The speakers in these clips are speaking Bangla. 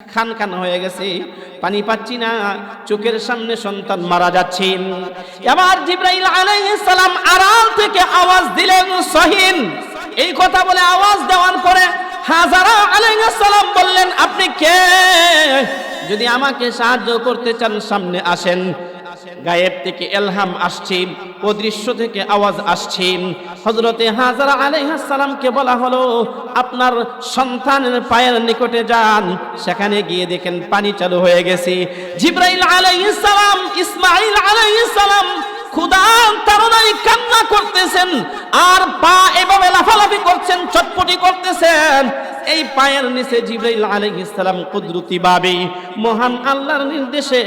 খান খান হয়ে গেছে, পানি পাচ্ছি না, চোখের সামনে সন্তান মারা যাচ্ছেন। এবার জিবরাইল আলাইহিস সালাম আড়াল থেকে আওয়াজ দিলেন, সহিন। এই কথা বলে আওয়াজ দেওয়ার পরে হাজারা আলাইহিস সালাম বললেন, আপনি কে? যদি আমাকে সাহায্য করতে চান সামনে আসেন। গায়েব থেকে ইলহাম আসছে, অদৃশ্য থেকে আওয়াজ আসছে। হযরতে হাজারা আলাইহিস সালামকে বলা হলো, আপনার সন্তানের পায়ের নিকটে যান, সেখানে গিয়ে দেখেন পানি চালু হয়ে গেছে। জিবরাইল আলাইহিস সালাম ইসমাঈল আলাইহিস সালাম ক্ষুধার তাড়নায় কান্না করতেছেন, আর পা এভাবে লাফালাফি করছেন, চটপটি করতেছেন। এই পায়ের নিচে জিবরাইল আলাইহিস সালাম কুদরতি ভাবে মহান আল্লাহর নির্দেশে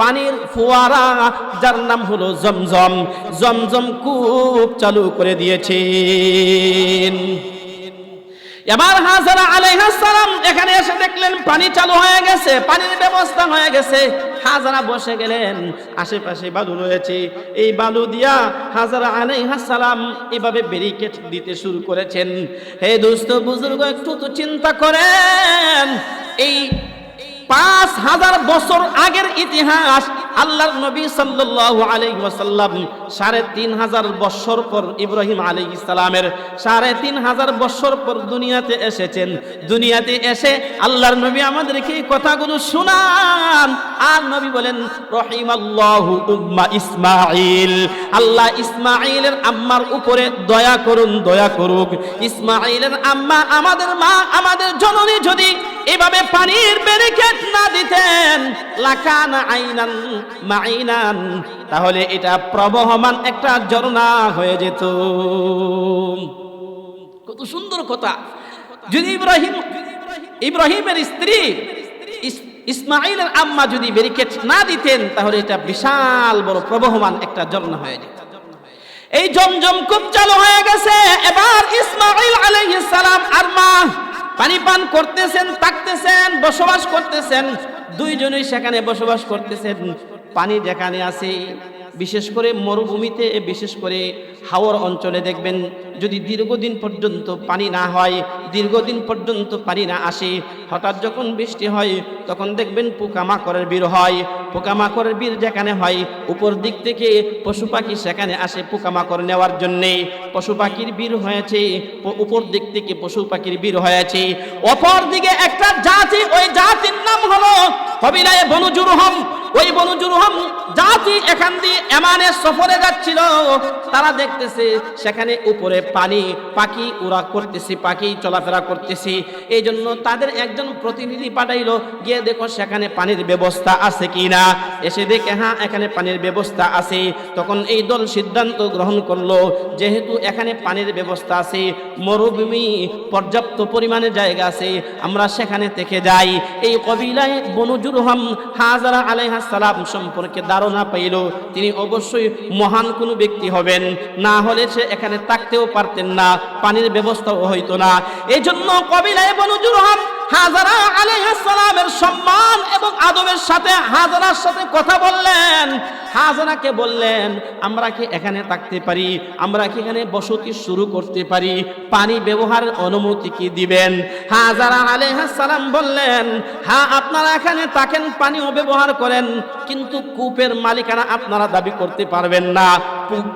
পানির ফোয়ারা, যার নাম হলো জমজম, জমজম কূপ চালু করে দিয়েছেন। এবার হাজারা আলাইহিস সালাম এখানে এসে দেখলেন পানি চালু হয়ে গেছে, পানির ব্যবস্থা হয়ে গেছে। হাজারা বসে গেলেন, আশেপাশে বালু রয়েছে, এই বালু দিয়া হাজারা আলাইহিস সালাম এভাবে ব্যারিকেড দিতে শুরু করেছেন। হে দোস্ত বুজুর্গ, একটু তো চিন্তা করেন, এই 5000 বছর আগের ইতিহাস। আল্লাহর নবী সাল্লাল্লাহু আলাইহি ওয়াসাল্লাম 3500 বছর পর ইব্রাহিম আলাইহিস সালামের 3500 বছর পর দুনিয়াতে এসেছেন। দুনিয়াতে এসে আল্লাহর নবী আমাদেরকে এই কথাগুলো শোনান, আর নবী বলেন, রহিমাল্লাহু উম্মা ইসমাঈল, আল্লাহ ইসমাঈলের আম্মার উপরে দয়া করুন, দয়া করুক। ইসমাঈলের আম্মা, আমাদের মা, আমাদের জননী যদি এভাবে পানির ব্যারিকেড না দিতেন, লাকানা আইনান মাইনান, তাহলে এটা প্রবহমান একটা ঝর্ণা হয়ে যেত। কত সুন্দর কথা! যদি ইব্রাহিমের স্ত্রী ইসমাঈলের আম্মা যদি ব্যারিকেড না দিতেন, তাহলে এটা বিশাল বড় প্রবহমান একটা ঝর্ণা হয়ে যেত। এই জমজম কূপ চালু হয়ে গেছে। এবার ইসমাঈল আলাইহিস সালাম আর মা পানি পান করতেছেন, থাকতেছেন, বসবাস করতেছেন। দুইজনেই সেখানে বসবাস করতেছেন। পানি যেখানে আছে, বিশেষ করে মরুভূমিতে, বিশেষ করে হাওর অঞ্চলে দেখবেন, যদি দীর্ঘদিন পর্যন্ত পানি না হয়, দীর্ঘদিন পর্যন্ত পানি না আসে, হঠাৎ যখন বৃষ্টি হয়, তখন দেখবেন পোকামাকড়ের বীর হয়। পোকামাকড়ের বীর যেখানে হয়, উপর দিক থেকে পশু পাখি সেখানে আসে পোকামাকড় নেওয়ার জন্যে। পশু পাখির বীর হয়েছে, উপর দিক থেকে পশু পাখির বীর হয়েছে। অপর দিকে একটা জাতি, ওই জাতির নাম হলো কবিলায়ে বনু জুরহুম। ওই বনু জুরহুম জাতি এখান দিয়ে এমানের সফরে যাচ্ছিল। তারা দেখতেছে সেখানে উপরে পানি, পাখি উড়া করতেছে, পাখি চলাফেরা করতেছে। এই জন্য তাদের একজন প্রতিনিধি পাঠাইলো, গিয়ে দেখো সেখানে পানির ব্যবস্থা আছে কিনা। এসে দেখে হ্যাঁ, এখানে পানির ব্যবস্থা আছে। তখন এই দল সিদ্ধান্ত গ্রহণ করলো, যেহেতু এখানে পানির ব্যবস্থা আছে, মরুভূমি, পর্যাপ্ত পরিমাণে জায়গা আছে, আমরা সেখানে থেকে যাই। এই কবিলায় বনু জুরহুম হাজারা আলাইহিস সালাম সম্পর্কে ধারণা পাইল, তিনি অবশ্যই মহান কোনো ব্যক্তি হবেন, না হলে সে এখানে থাকতেও পারতেন না, পানির ব্যবস্থাও হইতো না। এই জন্য কবিলায়ে বনু জুরহুম হাজারা আলাইহিস সালামের সম্মান এবং আদবের সাথে হাজারার সাথে কথা বললেন। হাজারাকে বললেন, আমরা কি এখানে থাকতে পারি? আমরা কি এখানে বসতি শুরু করতে পারি? পানি ব্যবহারের অনুমতি কি দিবেন? হাজারা আলাইহিস সালাম বললেন, হ্যাঁ, আপনারা এখানে থাকেন, পানিও ব্যবহার করেন, কিন্তু কূপের মালিকানা আপনারা দাবি করতে পারবেন না।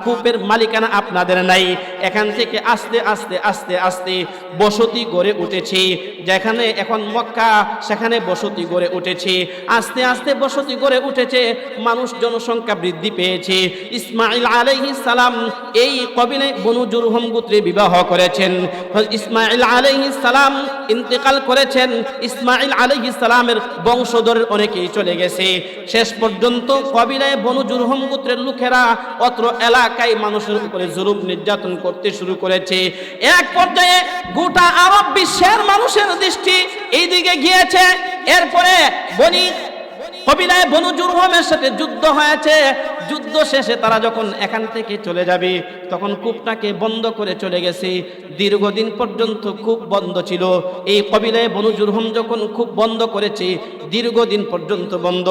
কূপের মালিকানা আপনাদের নাই। এখান থেকে আস্তে আস্তে আস্তে আস্তে বসতি গড়ে উঠেছে। যেখানে এখন মক্কা, সেখানে বসতি গড়ে উঠেছে। আস্তে আস্তে বসতি গড়ে উঠেছে, মানুষ জনসংখ্যা বৃদ্ধি পেয়েছে। ইসমাঈল আলাইহিস সালাম এই কবিলায়ে বনু জুরহুম গোত্রে বিবাহ করেছেন। ইসমাঈল আলাইহিস সালাম ইন্তেকাল করেছেন। ইসমাঈল আলাইহিস সালামের বংশধরের অনেকেই চলে গেছে। শেষ পর্যন্ত কবিলায়ে বনু জুরহুম গোত্রের লোকেরা অত্র এলাকায় মানুষের উপরে জুলুম নির্যাতন করতে শুরু করেছে। এক পর্যায়ে গোটা আরব বিশ্বের মানুষের দৃষ্টি এই দিকে গিয়েছে। এরপরে কবিলায়ে বনু জুরহুমের সাথে যুদ্ধ হয়েছে। যুদ্ধ শেষে তারা যখন এখান থেকে চলে যাবে, তখন কূপটাকে বন্ধ করে চলে গেছে। দীর্ঘদিন পর্যন্ত কূপ বন্ধ ছিল। এই কবিলায় বনু জুরহুম যখন কূপ বন্ধ করেছে, দীর্ঘদিন পর্যন্ত বন্ধ,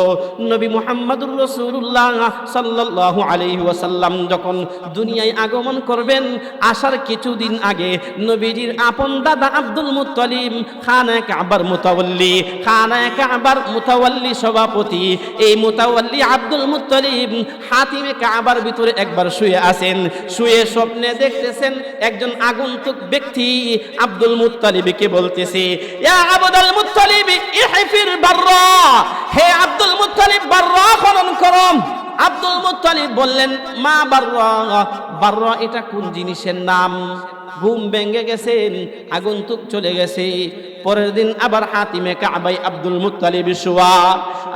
নবী মুহাম্মদুর রাসূলুল্লাহ সাল্লাল্লাহু আলাইহি ওয়াসাল্লাম যখন দুনিয়ায় আগমন করবেন, আসার কিছুদিন আগে নবীজির আপন দাদা আব্দুল মুত্তালিব, খানায়ে কাবার মুতাওয়াল্লি, খানায়ে কাবার মুতাওয়াল্লি সভাপতি, এই মুতাওয়াল্লি আব্দুল মুত্তালিব হাতিমে কাবার ভিতরে একবার শুয়ে আছেন। শুয়ে স্বপ্নে দেখতেছেন একজন আগন্তুক ব্যক্তি আব্দুল মুত্তালিবকে বলতেছে, ইয়া আব্দুল মুত্তালিব ইহফির বাররা, হে আব্দুল মুত্তালিব বাররা খনন করো। আব্দুল মুত্তালিব বললেন, মা বাররা, বাররা এটা কোন জিনিসের নাম? ঘুম ভেঙে গেছেন, আগন্তুক চলে গেছে। পরের দিন আবার হাতিমে কাবায় আব্দুল মুত্তালিব শোয়া।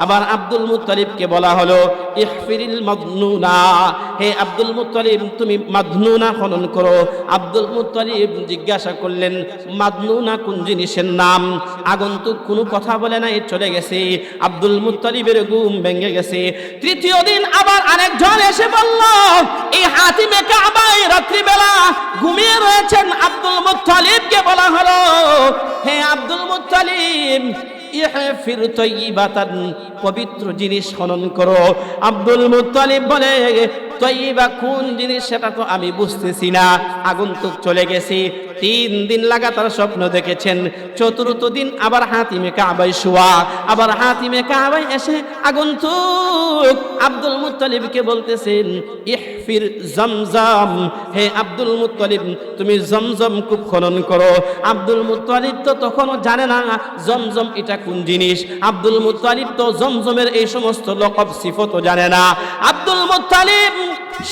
আবার আব্দুল মুত্তালিবকে বলা হলো, ইহফিরিল মাদনুনা, হে আব্দুল মুত্তালিব তুমি মাদনুনা খনন করো। আব্দুল মুত্তালিব জিজ্ঞাসা করলেন, মাদনুনা কোন জিনিসের নাম? আগন্তুক কোনো কথা বলে নাই, চলে গেছে। আব্দুল মুত্তালিবের ঘুম ভেঙে গেছে। তৃতীয় দিন আবার আরেকজন এসে বলল, এই হাতিমে কাবায় রাত্রিবেলা ঘুমিয়ে রয়েছেন আব্দুল মুত্তালিবকে বলা হলো, হে আব্দুল মুত্তালিব ইহফির তাইয়িবাতান, পবিত্র জিনিস খনন করো। আব্দুল মুত্তালিব বলে, তাইয়িবা কোন জিনিস সেটা তো আমি বুঝতেছি না, আগন্তুক চলে গেছে। 3 দিন লাগাতার স্বপ্ন দেখেছেন। চতুর্থ দিন আবার হাতিমে কাবায় শোয়া। আবার হাতিমে কাবায় এসে আগন্তুক আব্দুল মুত্তালিবকে বলতেছেন, ইহফির জমজম, হে আব্দুল মুত্তালিব তুমি জমজম কূপ খনন করো। আব্দুল মুত্তালিব তো তখনও জানে না জমজম এটা কোন জিনিস। আব্দুল মুত্তালিব তো জমজমের এই সমস্ত লকব সিফতও জানে না। আব্দুল মুত্তালিব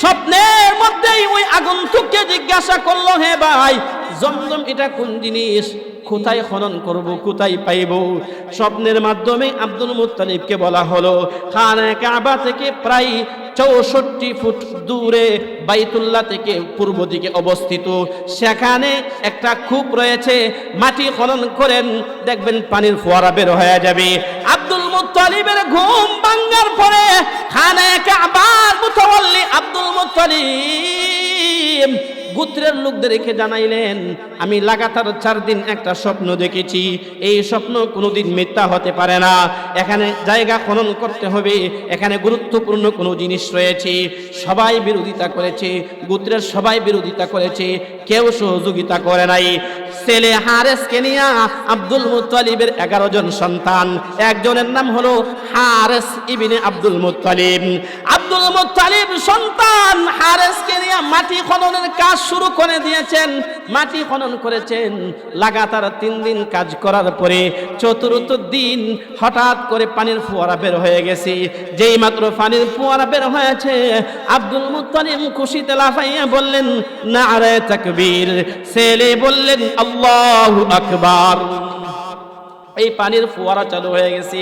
স্বপ্নের মধ্যেই ওই আগন্তুককে জিজ্ঞাসা করলো, হে ভাই জমজম এটা কোন জিনিস, কোথায় খনন করব, কোথায় পাইব? স্বপ্নের মাধ্যমে আব্দুল মুত্তালিবকে বলা হলো, খানায়ে কাবা থেকে প্রায় 64 ফুট দূরে বাইতুল্লাহ থেকে পূর্ব দিকে অবস্থিত, সেখানে একটা কূপ রয়েছে, মাটি খনন করেন, দেখবেন পানির ফোয়ারা বের হয়ে যাবে। আব্দুল মুত্তালিবের ঘুম ভাঙার পরে খানায়ে কাবার মুতাওয়াল্লি আব্দুল মুত্তালিব গোত্রের লোকদের রেখে জানাইলেন, আমি লাগাতার 4 দিন একটা স্বপ্ন দেখেছি, এই স্বপ্ন কোনোদিন মিথ্যা হতে পারে না। এখানে জায়গা খনন করতে হবে, এখানে গুরুত্বপূর্ণ কোনো জিনিস রয়েছে। সবাই বিরোধিতা করেছে, গোত্রের সবাই বিরোধিতা করেছে, কেউ সহযোগিতা করে নাই। ছেলে হারেসকে নিয়ে আব্দুল মুত্তালিবের 11 জন সন্তান, একজনের নাম হলো হারেস ইবনে আব্দুল মুত্তালিব। আব্দুল মুত্তালিব সন্তান হারেসকে নিয়ে মাটি খননের কাজ শুরু করে দিয়েছেন। মাটি খনন করেছেন, লাগাতার 3 দিন কাজ করার পরে চতুর্থ দিন হঠাৎ করে পানির ফোয়ারা বের হয়ে গেছে। যেই মাত্র পানির ফোয়ারা বের হয়েছে, আব্দুল মুত্তালিব খুশিতে লাফাইয়া বললেন, নারে তাকবীর। ছেলে বললেন, আল্লাহু আকবার। এই পানির ফোয়ারা চালু হয়ে গেছে।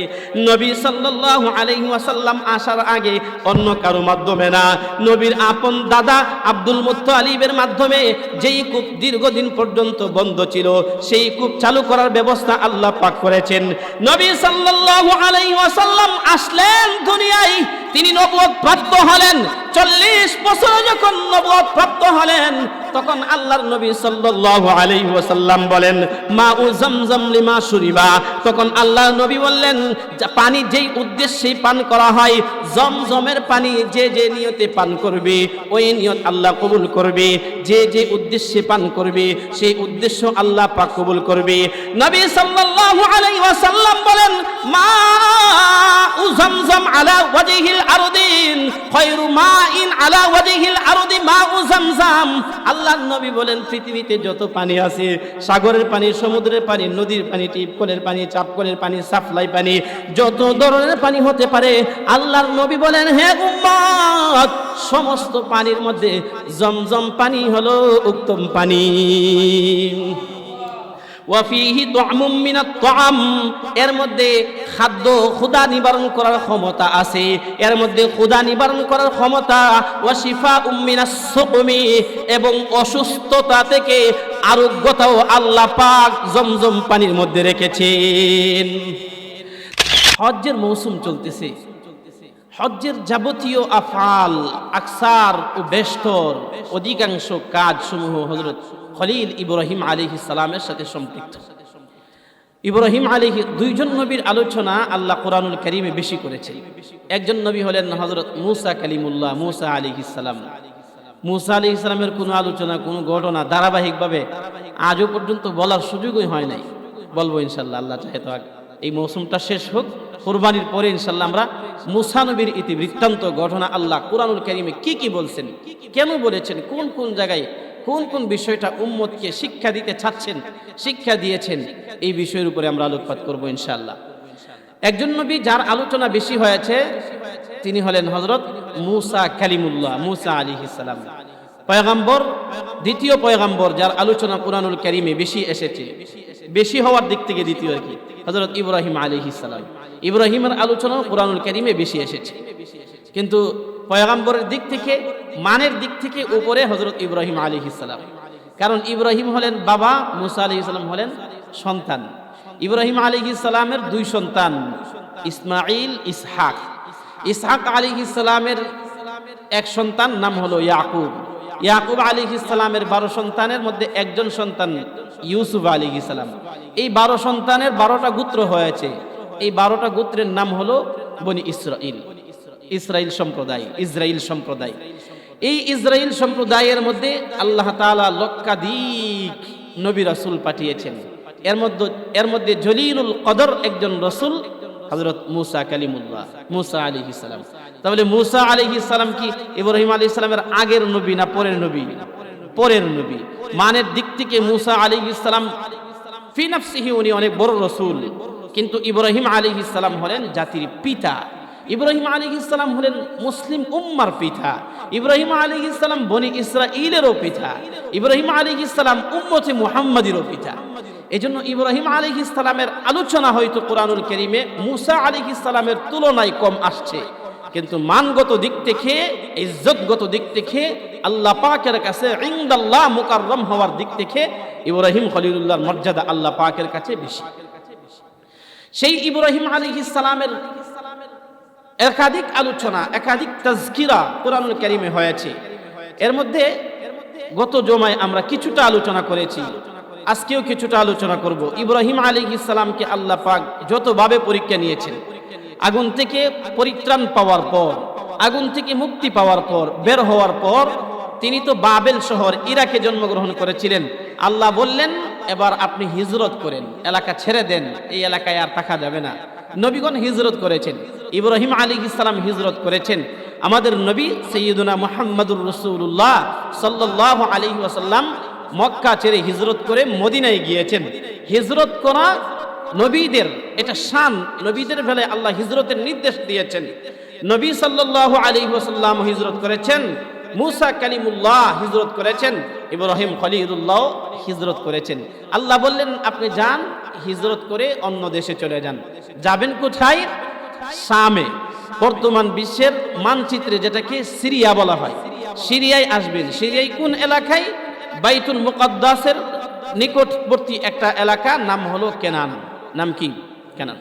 নবী সাল্লাল্লাহু আলাইহি ওয়াসাল্লাম আসার আগে অন্য কারো মাধ্যমে না, নবীর আপন দাদা আব্দুল মুত্তালিবের মাধ্যমে যেই কূপ দীর্ঘদিন পর্যন্ত বন্ধ ছিল, সেই কূপ চালু করার ব্যবস্থা আল্লাহ পাক করেছেন। নবী সাল্লাল্লাহু আলাইহি ওয়াসাল্লাম আসলেন দুনিয়ায়, তিনি নবুয়ত প্রাপ্ত হলেন। 40 বছর যখন নবুয়ত প্রাপ্ত হলেন, তখন আল্লাহর নবী সাল্লাল্লাহু আলাইহি ওয়াসাল্লাম বলেন, মাউ জামজাম লিমা শুরিবা। তখন আল্লাহর নবী বললেন, পানি যেই উদ্দেশ্যে পান করা হয়, জমজমের পানি যে যে নিয়তে পান করবে, ওই নিয়ত আল্লাহ কবুল করবে। যে যে উদ্দেশ্যে পান করবে, সেই উদ্দেশ্য আল্লাহ পাক কবুল করবে। নবী সাল্লাল্লাহু আলাইহি ওয়াসাল্লাম বলেন, মাউ জামজাম আলা ওয়াজহিল আরদিন খায়রু মাইন আলা ওয়াজহিল আরদি মাউ জামজাম। আল্লাহর নবী বলেন, পৃথিবীতে যত পানি আছে, সাগরের পানি, সমুদ্রের পানি, নদীর পানি, টিপকলের পানি, চাপকলের পানি, সাপ্লাই পানি, যত ধরনের পানি হতে পারে, আল্লাহর নবী বলেন, হে উম্মত, সমস্ত পানির মধ্যে জমজম পানি হলো উত্তম পানি। ওয়াফিহি তুআমুম মিনাত তুআম, এর মধ্যে খাদ্য ক্ষুধা নিবারণ করার ক্ষমতা আছে, এর মধ্যে ক্ষুধা নিবারণ করার ক্ষমতা। ওয়া শিফাউম মিনাস সুকমি, এবং অসুস্থতা থেকে আরোগ্যতাও আল্লাহ পাক জমজম পানির মধ্যে রেখেছেন। হজ্জের মৌসুম চলতেছে, হজ্জের যাবতীয় আফআল, আকসার ও বেষ্টর অধিকাংশ কাজসমূহ হযরত খলিল ইব্রাহিম আলাইহিস সালামের সাথে সম্পৃক্ত। ইব্রাহিম আলাইহিস দুইজন নবীর আলোচনা আল্লাহ কোরআনুল কারীমে বেশি করেছেন। একজন নবী হলেন হযরত মূসা কালিমুল্লাহ, মূসা আলাইহিস সালাম। মূসা আলাইহিস সালামের কোনো আলোচনা, কোনো ঘটনা ধারাবাহিকভাবে আজও পর্যন্ত বলার সুযোগই হয় নাই। বলবো ইনশাআল্লাহ, আল্লাহ চাহে তো এই মৌসুমটা শেষ হোক, কুরবানির পরে ইনশাআল্লাহ আমরা মূসা নবীর ইতিবৃত্তান্ত ঘটনা আল্লাহ কোরআনুল কারীমে কি কি বলছেন, কেন বলেছেন, কোন কোন জায়গায় কোন কোন বিষয়টা উম্মতকে শিক্ষা দিতে চাচ্ছেন, শিক্ষা দিয়েছেন, এই বিষয়ের উপরে আমরা আলোকপাত করব ইনশাআল্লাহ। একজন নবী যার আলোচনা বেশি হয়েছে তিনি হলেন হযরত মূসা কালিমুল্লাহ, মূসা আলাইহিস সালাম, পয়গম্বর, দ্বিতীয় পয়গম্বর যার আলোচনা কোরআনুল কারীমে বেশি এসেছে। বেশি হওয়ার দিক থেকে দ্বিতীয় কি হযরত ইব্রাহিম আলাইহিস সালাম। ইব্রাহিমের আলোচনা কোরআনুল কারীমে বেশি এসেছে, কিন্তু পয়গম্বরের দিক থেকে, মানের দিক থেকে উপরে হযরত ইব্রাহিম আলাইহিস সালাম। কারণ ইব্রাহিম হলেন বাবা, মূসা আলাইহিস সালাম হলেন সন্তান। ইব্রাহিম আলাইহিস সালামের দুই সন্তান, ইসমাঈল, ইসহাক। ইসহাক আলাইহিস সালামের এক সন্তান নাম হলো ইয়াকুব। ইয়াকুব আলাইহিস সালামের 12 সন্তানের মধ্যে একজন সন্তান ইউসুফ আলাইহিস সালাম। এই 12 সন্তানের 12টা গোত্র হয়েছে। এই 12টা গোত্রের নাম হলো বনি ইসরাইল, ইসরাইল সম্প্রদায়, ইসরাইল সম্প্রদায়। এই ইসরাইল সম্প্রদায়ের মধ্যে আল্লাহ তাআলা লক্ষাধিক নবী রাসূল পাঠিয়েছেন। এর মধ্যে জলিলুল কদর একজন রাসূল হযরত মূসা কালিমুল্লাহ, মূসা আলাইহিস সালাম। তাহলে মূসা আলাইহিস সালাম কি ইব্রাহিম আলাইহিস সালামের আগের নবী না পরের নবী? পরের নবী। মানের দিক থেকে মূসা আলাইহিস সালাম ফি নাফসিহি উনি অনেক বড় রাসূল, কিন্তু ইব্রাহিম আলাইহিস সালাম হলেন জাতির পিতা। ইব্রাহিম আলাইহিস সালাম হলেন মুসলিম উম্মার পিতা। ইব্রাহিম আলাইহিস সালাম বনি ইসরাঈলেরও পিতা। ইব্রাহিম আলাইহিস সালাম উম্মতে মুহাম্মাদিরও পিতা। এজন্য ইব্রাহিম আলাইহিস সালামের আলোচনা হয়তো কোরআনুল কারীমে মূসা আলাইহিস সালামের তুলনায় কম আসছে, কিন্তু মানগত দিক থেকে, ইজ্জতগত দিক থেকে, আল্লাহ পাকের কাছে ইনদাল্লাহ মুকাররম হওয়ার দিক থেকে ইব্রাহিম খলিলুল্লাহর মর্যাদা আল্লাহ পাকের কাছে বেশি। সেই ইব্রাহিম আলাইহিস সালামের একাধিক আলোচনা, একাধিক তাজকিরা কোরআনুল কারীমে হয়েছে। এর মধ্যে গত জমায় আমরা কিছুটা আলোচনা করেছি, আজকেও কিছুটা আলোচনা করব। ইব্রাহিম আলাইহিস সালামকে আল্লাহ পাক যতভাবে পরীক্ষা নিয়েছেন, আগুন থেকে পরিত্রাণ পাওয়ার পর, আগুন থেকে মুক্তি পাওয়ার পর, বের হওয়ার পর, তিনি তো বাবেল শহর ইরাকে জন্মগ্রহণ করেছিলেন। আল্লাহ বললেন এবার আপনি হিজরত করেন, এলাকা ছেড়ে দেন, এই এলাকায় আর থাকা যাবে না। নবীগণ হিজরত করেছেন, ইব্রাহিম আলাইহিস সালাম হিজরত করেছেন। আমাদের নবী সাইয়্যিদুনা মুহাম্মাদুর রাসূলুল্লাহ সাল্লাল্লাহু আলাইহি ওয়াসাল্লাম মক্কা ছেড়ে হিজরত করে মদিনায় গিয়েছেন। হিজরত করা নবীদের এটা শান, নবীদের বেলায় আল্লাহ হিজরতের নির্দেশ দিয়েছেন। নবী সাল্লাল্লাহু আলাইহি ওয়াসাল্লাম হিজরত করেছেন, মূসা কালিমুল্লাহ হিজরত করেছেন, ইব্রাহিম খলিলুল্লাহ হিজরত করেছেন। আল্লাহ বললেন আপনি যান, হিজরত করে অন্য দেশে চলে যান। যাবেন কোথায়? শামে, বর্তমান বিশ্বের মানচিত্রে যেটাকে সিরিয়া বলা হয়, সিরিয়ায় আসবেন। সিরিয়ায় কোন এলাকায়? বাইতুল মুকাদ্দাসের নিকটবর্তী একটা এলাকা, নাম হলো কেনান। নাম কি? কেনান।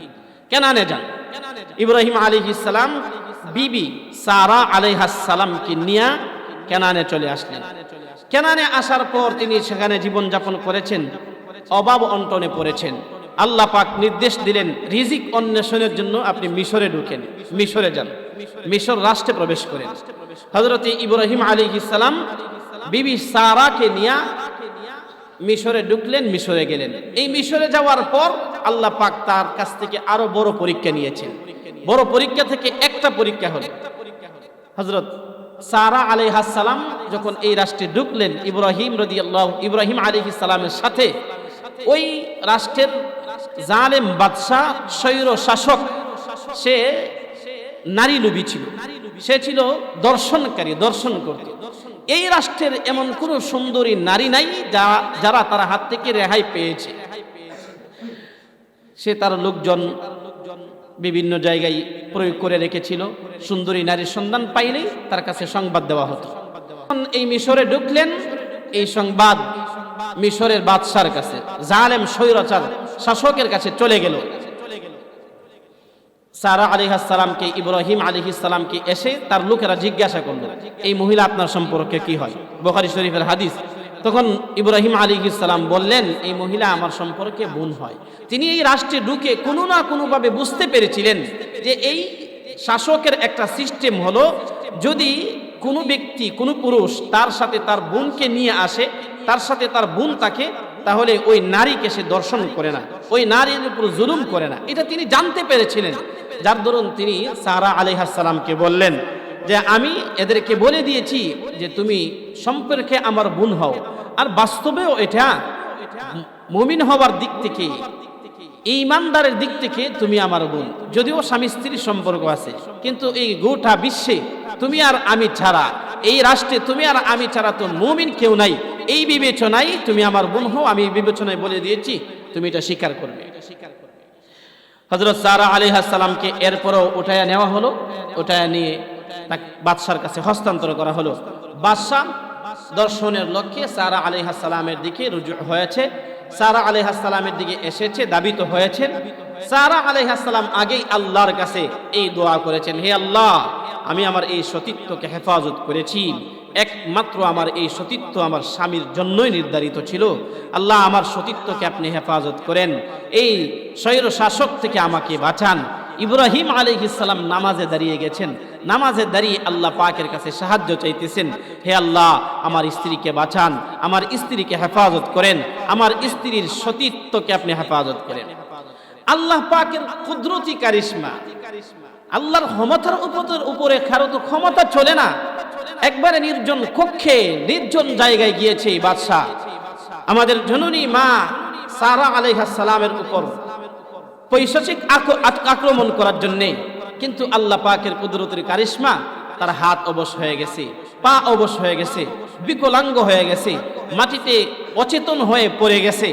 কেনানে যান। ইব্রাহিম আলাইহিস সালাম বিবি সারা আলাইহাস সালামকে নিয়ে কেনানে চলে আসলেন। কেনানে আসার পর তিনি সেখানে জীবন যাপন করেছেন, অভাব অন্টনে পড়েছেন। আল্লাহ পাক নির্দেশ দিলেন রিজিক অন্বেষণের জন্য আপনি মিশরে ঢুকেন, মিশরে যান, মিশর রাষ্ট্রে প্রবেশ করেন। হযরত ইব্রাহিম আলাইহিস সালাম বিবি সারাকে নিয়ে মিশরে ঢুকলেন, মিশরে গেলেন। এই মিশরে যাওয়ার পর আল্লাহ পাক তার কাছ থেকে আরো বড় পরীক্ষা নিয়েছেন। বড় পরীক্ষা থেকে একটা পরীক্ষা হলো হযরত সারা আলাইহাস সালাম যখন এই রাষ্ট্রে ঢুকলেন, ইব্রাহিম আলাইহিস সালামের সাথে ওই রাষ্ট্রের জালেম বাদশা, স্বৈর শাসক, সে নারী লোভী ছিল, সে ছিল দর্শনকারী, দর্শন করত। এই রাষ্ট্রের এমন কোন সুন্দরী নারী নাই যারা তার হাত থেকে রেহাই পেয়েছে। সে তার লোকজন বিভিন্ন জায়গায় প্রয়োগ করে রেখেছিল। সুন্দরী নারীর সন্ধান পাইলেই তার কাছে সংবাদ দেওয়া হতো। এই মিশরে ঢুকলেন, এই সংবাদ মিশরের বাদশার কাছে, জালেম স্বৈরাচার শাসকের কাছে চলে গেল। সারা আলাইহিস সালামকে, ইব্রাহিম আলাইহিস সালামকে এসে তার লোকেরা জিজ্ঞাসা করলো, এই মহিলা আপনার সম্পর্কে কি হয়? বুখারী শরীফের হাদিস। তখন ইব্রাহিম আলাইহিস সালাম বললেন, এই মহিলা আমার সম্পর্কে বোন হয়। তিনি এই রাষ্ট্রে ঢুকে কোনো না কোনোভাবে বুঝতে পেরেছিলেন যে এই শাসকের একটা সিস্টেম হলো, যদি কোনো ব্যক্তি, কোনো পুরুষ তার সাথে তার বোনকে নিয়ে আসে, তার সাথে তার বোন থাকে, তাহলে ওই নারীকে সে দর্শন করে না, ওই নারীর উপর জুলুম করে না। এটা তিনি জানতে পেরেছিলেন, যার দরুন তিনি সারা আলাইহিস সালামকে বললেন যে আমি এদেরকে বলে দিয়েছি যে তুমি সম্পর্কে আমার বোন হও। আর বাস্তবেও এটা মুমিন হওয়ার দিক থেকে, ঈমানদারের দিক থেকে তুমি আমার বোন। যদিও স্বামী স্ত্রীর সম্পর্ক আছে, কিন্তু এই গোটা বিশ্বে তুমি আর আমি ছাড়া, এই রাষ্ট্রে তুমি আর আমি ছাড়া তো মুমিন কেউ নাই। এই বিবেচনায় তুমি আমার বোন হও, আমি এই বিবেচনায় বলে দিয়েছি, তুমি এটা স্বীকার করবে। হযরত সারা আলাইহিস সালামকে এরপরও উঠায়া নেওয়া হলো, উঠায়া নিয়ে বাদশার কাছে হস্তান্তর করা হলো। বাদশা দর্শনের লক্ষ্যে সারা আলাইহিস সালামের দিকে রুজু হয়েছে, সারা আলাইহিস সালামের দিকে এসেছে, দাবিত হয়েছেন। সারা আলাইহিস সালাম আগেই আল্লাহর কাছে এই দোয়া করেছেন, হে আল্লাহ, আমি আমার এই সতীত্বকে হেফাজত করেছি, একমাত্র আমার এই সতীত্ব আমার স্বামীর জন্যই নির্ধারিত ছিল। আল্লাহ, আমার সতীত্বকে আপনি হেফাজত করেন, এই স্বৈর শাসক থেকে আমাকে বাঁচান। ইব্রাহিম আলাইহিস সালাম নামাজে দাঁড়িয়ে গেছেন, নামাজে দাঁড়িয়ে আল্লাহ পাকের কাছে সাহায্য চাইতেছেন, হে আল্লাহ, আমার স্ত্রীকে বাঁচান, আমার স্ত্রীকে হেফাজত করেন, আমার স্ত্রীর সতীত্বকে আপনি হেফাজত করেন। আল্লাহ পাকের কুদরতি কারিশমা, আল্লাহর ক্ষমতার উপরে কারো তো ক্ষমতা চলে না। একবারে নির্জন কক্ষে, নির্জন জায়গায় গিয়েছে এই বাদশা আমাদের জননী মা সারা আলাইহিস সালামের উপর পৈশাচিক আক্রমণ করার জন্যে। কিন্তু আল্লাহ পাকের কুদরতের কারিশমা, তার হাত অবশ হয়ে গেছে, পা অবশ হয়ে গেছে, বিকলাঙ্গ হয়ে গেছে, মাটিতে অচেতন হয়ে পড়ে গেছে।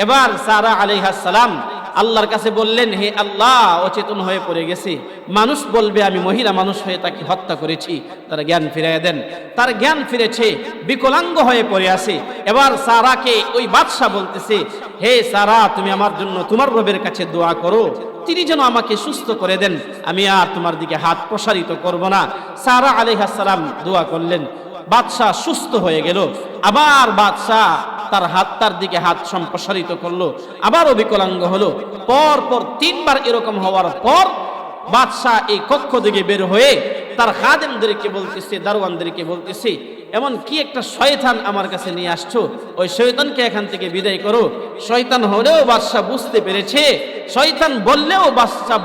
এবার সারা আলাইহিস সালাম আল্লাহর কাছে বললেন, হে আল্লাহ, অচেতন হয়ে পড়ে গেছে, মানুষ বলবে আমি মহিলা মানুষ হয়ে তাকে হত্যা করেছি, তার জ্ঞান ফিরিয়ে দেন। তার জ্ঞান ফিরেছে, বিকলাঙ্গ হয়ে পড়ে আছে। এবার সারাকে ওই বাদশা বলতেছে, হে সারা, তুমি আমার জন্য তোমার রবের কাছে দোয়া করো, তিনি যেন আমাকে সুস্থ করে দেন, আমি আর তোমার দিকে হাত প্রসারিত করব না। সারা আলাইহিস সালাম দোয়া করলেন, বাদশা সুস্থ হয়ে গেল। আবার বাদশা তার দিকে হাত সম্প্রসারিত করলো, আবারও বিকলাঙ্গ হলো। পর পর 3 বার এরকম হওয়ার পর বাদশাহ এই কক্ষ থেকে বের হয়ে তার খাদেমদেরকে বলতেছে, দারোয়ানদেরকে বলতেছে, এমন কি একটা শয়তান আমার কাছে নিয়ে আসছো, ওই শয়তানকে এখান থেকে বিদায় করো। শয়তান হলেও বাদশাহ বুঝতে পেরেছে, শয়তান বললেও বাদশাহ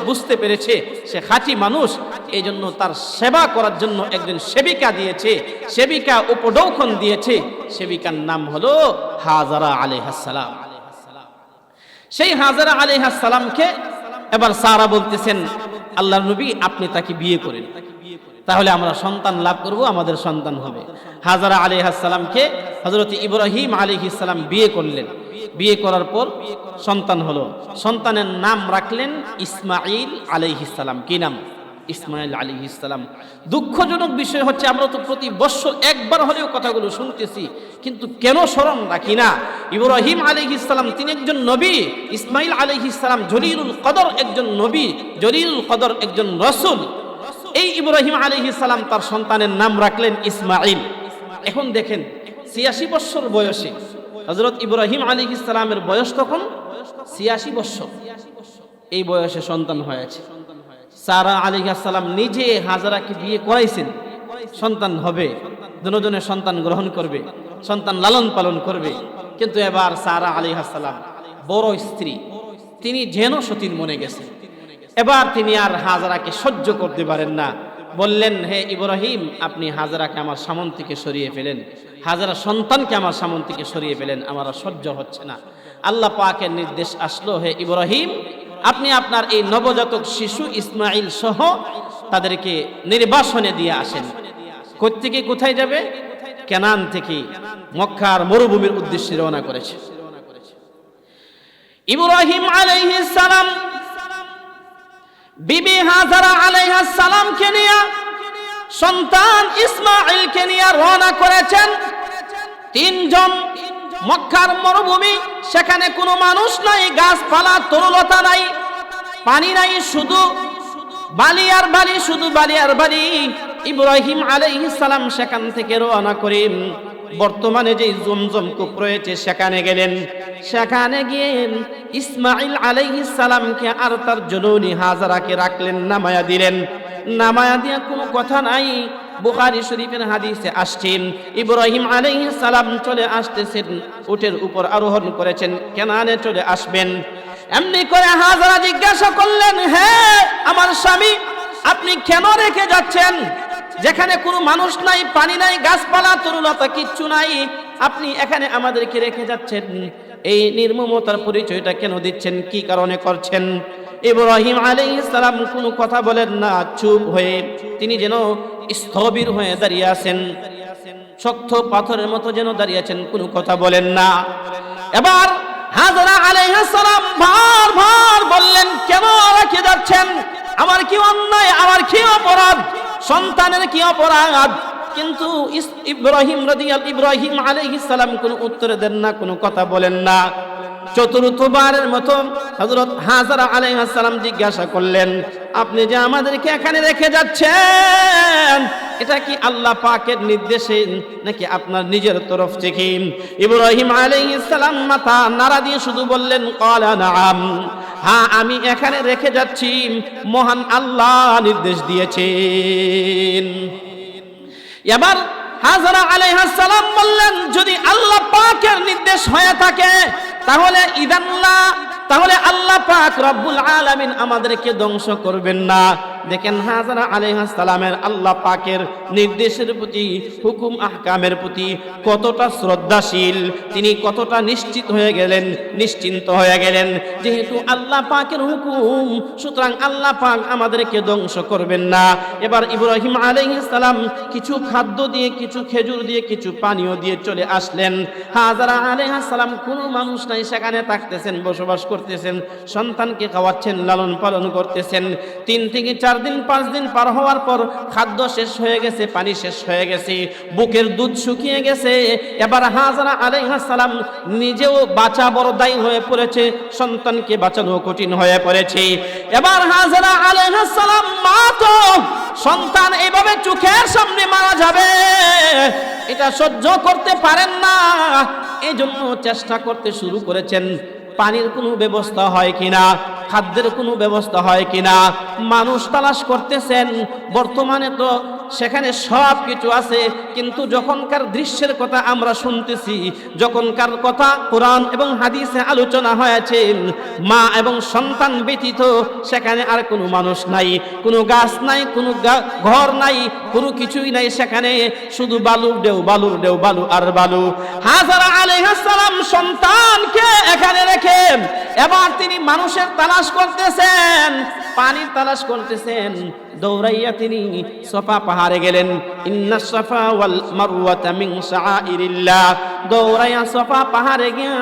বুঝতে পেরেছে সে খাঁটি মানুষ। এই জন্য তার সেবা করার জন্য একজন সেবিকা দিয়েছে, সেবিকা উপঢৌকন দিয়েছে। সেবিকার নাম হলো হাজারা আলাইহিস সালাম। সেই হাজারা আলাইহিস সালামকে এবার সারা বলতেছেন, আল্লাহর নবী, আপনি তাকে বিয়ে করেন, তাহলে আমরা সন্তান লাভ করব, আমাদের সন্তান হবে। হাজারা আলাইহিস সালামকে হযরত ইব্রাহিম আলাইহিস সালাম বিয়ে করলেন। বিয়ে করার পর সন্তান হলো, সন্তানের নাম রাখলেন ইসমাঈল আলাইহিস সালাম। কি নাম? ইসমাঈল আলাইহিস সালাম। দুঃখজনক বিষয় হচ্ছে, আমরা তো প্রতি বছর একবার হলেও কথাগুলো শুনতেছি, কিন্তু কেন স্মরণ রাখি না? ইব্রাহিম আলাইহিস সালাম তিনি একজন নবী, ইসমাঈল আলাইহিস সালাম জলিলুল কদর একজন নবী, জলিলুল কদর একজন রাসূল। এই ইব্রাহিম আলাইহিস সালাম তার সন্তানের নাম রাখলেন ইসমাঈল। এখন দেখেন, ৮৬ বছর বয়সে হযরত ইব্রাহিম আলাইহিস সালামের বয়স তখন ৮৬ বছর, এই বয়সে সন্তান হয়েছে। সারা আলাইহিস সালাম নিজে হাজারাকে বিয়ে করাইছেন, সন্তান হবে, দুজনের সন্তান গ্রহণ করবে, সন্তান লালন পালন করবে। কিন্তু এবার সারা আলাইহিস সালাম বড় স্ত্রী, তিনি যেন সতীর মনে গেছেন। এবার তিনি আর হাজারাকে সহ্য করতে পারেন না, বললেন, হে ইব্রাহিম, আপনি হাজারাকে আমার সামন থেকে সরিয়ে ফেলেন, হাজারা সন্তানকে আমার সামন থেকে সরিয়ে ফেলেন, আমার আর সহ্য হচ্ছে না। আল্লাহ পাকের নির্দেশ আসলো, হে ইব্রাহিম, আপনি আপনার এই নবজাতক শিশু ইসমাঈল সহ তাদেরকে নির্বাসনে দিয়ে আসেন। কোত্থেকে কোথায় যাবে? কেনান থেকে মক্কার মরুভূমির উদ্দেশ্যে রওনা করেছে। ইব্রাহিম আলাইহিস সালাম বিবি হাজারা আলাইহিস সালামকে নিয়ে, সন্তান ইসমাঈলকে নিয়ে রওনা করেছেন। 3 জন। মক্কার মরুভূমি, সেখানে কোনো মানুষ নাই, গাছপালা তরুলতা নাই। পানি নাই, শুধু বালি আর বালি, শুধু বালি আর বালি। ইব্রাহিম আলাইহিস সালাম সেখান থেকে রওনা করেন বর্তমানে যে জমজম কূপ রয়েছে সেখানে গেলেন। সেখানে গিয়ে ইসমাঈল আলাইহিস সালামকে আর তার জননী হাজারাকে রাখলেন, নামায়া দিলেন। নামায়া দিয়া কোনো কথা নাই। বুখারী শরীফের হাদিসে আসছেন ইব্রাহিম আলাইহিস সালাম চলে আসতেছেন, উটের উপর আরোহণ করেছেন, কেনানে চলে আসবেন। এমনি করে হাজারা জিজ্ঞাসা করলেন, হ্যাঁ আমার স্বামী, আপনি কেন রেখে যাচ্ছেন? যেখানে কোনো মানুষ নাই, পানি নাই, গাছপালা তরুলতা কিচ্ছু নাই, আপনি এখানে আমাদেরকে রেখে যাচ্ছেন? এই নির্মমতার পরিচয়টা কেন দিচ্ছেন? কি কারণে করছেন? ইব্রাহিম আলাইহিস সালাম কোনো কথা বলেন না, চুপ হয়ে তিনি যেন স্থবির হয়ে দাঁড়িয়ে আছেন, শক্ত পাথরের মতো যেন দাঁড়িয়ে আছেন, কোনো কথা বলেন না। এবার হাজরা আলাইহিস সালাম বারবার বললেন, কেন রেখে যাচ্ছেন? আমার কি অন্যায়, আমার কি অপরাধ, সন্তানের কি অপরাধ? কিন্তু ইব্রাহিম আলাইহিস সালাম কোনো উত্তর দেন না, কোনো কথা বলেন না। চতুর্থবারের মতো হযরত হাজরা আলাইহিস সালাম জিজ্ঞাসা করলেন, আপনি যে আমাদেরকে এখানে রেখে যাচ্ছেন, এটা কি আল্লাহ পাকের নির্দেশে নাকি আপনার নিজের তরফ থেকে? ইব্রাহিম আলাইহিস সালাম মাথা নাড়া দিয়ে শুধু বললেন, ক্বালা নাআম, হ্যাঁ আমি এখানে রেখে যাচ্ছি, মহান আল্লাহ নির্দেশ দিয়েছেন। এবার হাজরা আলাইহিস সালাম বললেন, যদি আল্লাহ পাকের নির্দেশ হয়ে থাকে তাহলে আল্লাহ পাক রব্বুল আলামিন আমাদেরকে ধ্বংস করবেন না। দেখেন হাজরা আলাইহিস সালামের আল্লাহ পাকের নির্দেশের প্রতি, হুকুম আহকামের প্রতি কতটা শ্রদ্ধাশীল, তিনি কতটা নিশ্চিন্ত হয়ে গেলেন। যেহেতু আল্লাহ পাকের হুকুম, সুতরাং আল্লাহ পাক আমাদেরকে ধ্বংস করবেন না। এবার ইব্রাহিম আলাইহিস সালাম কিছু খাদ্য দিয়ে, কিছু খেজুর দিয়ে, কিছু পানীয় দিয়ে চলে আসলেন। হাজরা আলাইহিস সালাম কোনো মানুষ নাই, সেখানে থাকতেছেন, বসবাস করতেছেন, সন্তানকে খাওয়াচ্ছেন, লালন পালন করতেছেন। 3 থেকে 4 দিন 5 দিন পার হওয়ার পর খাদ্য শেষ হয়ে গেছে, পানি শেষ হয়ে গেছে, বুকের দুধ শুকিয়ে গেছে। এবার হাজরা আলাইহিস সালাম নিজেও বাঁচা বড় দায়ী হয়ে পড়েছে, সন্তানকে বাঁচানো কঠিন হয়ে পড়েছে। এবার হাজরা আলাইহিস সালাম মা তো, সন্তান এইভাবে চোখের সামনে মারা যাবে এটা সহ্য করতে পারেন না। এই জন্য চেষ্টা করতে শুরু করেছেন, পানির কোনো ব্যবস্থা হয় কিনা, খাদ্যের কোনো ব্যবস্থা হয় কিনা। মানুষ তালাশ করতেছেন। বর্তমানে তো সেখানে সব কিছু আছে, কিন্তু যখনকার দৃশ্যের কথা আমরা শুনতেছি, যখনকার কথা কোরআন এবং হাদিসে আলোচনা হয়েছে, মা এবং সন্তান ব্যতীত সেখানে আর কোনো মানুষ নাই, কোনো গাছ নাই, কোনো ঘর নাই, কোনো কিছুই নাই। সেখানে শুধু বালুর ঢেউ, বালুর ঢেউ, বালু আর বালু। হাজরা আলাইহিস সালাম সন্তানকে এখানে রেখে এবার তিনি মানুষের তালাশ করতেছেন, পানির তালাশ করতেছেন। দৌড়াইয়া তিনি সফা পাহাড়ে গেলেন। ইন্নাস সাফা ওয়াল মারওয়াতা মিন শাআইরিল্লাহ। দৌড়াইয়া সফা পাহাড়ে গিয়া